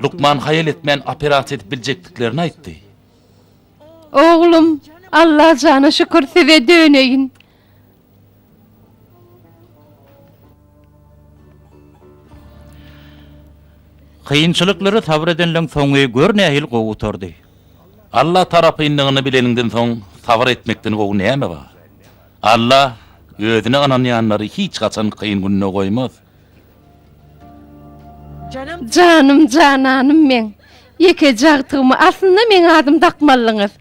[SPEAKER 2] Lukman hayal etmen operasiýa edip biljekdiklerini aýtdy.
[SPEAKER 4] Oğlum, Allah cana şükür size döneyin.
[SPEAKER 1] Kıyınçılıkları sabır edenleň soňy gör nähil gowy tordy.
[SPEAKER 2] Allah tarapyndygyny bileninden soň sabır etmekden gowy näme bar? Allah özüne ananýanlary hiç gaçan kıyın gününe goýmaz.
[SPEAKER 4] Canım cananım men. Yeke jagtymy aslında men adım takmalyňyz.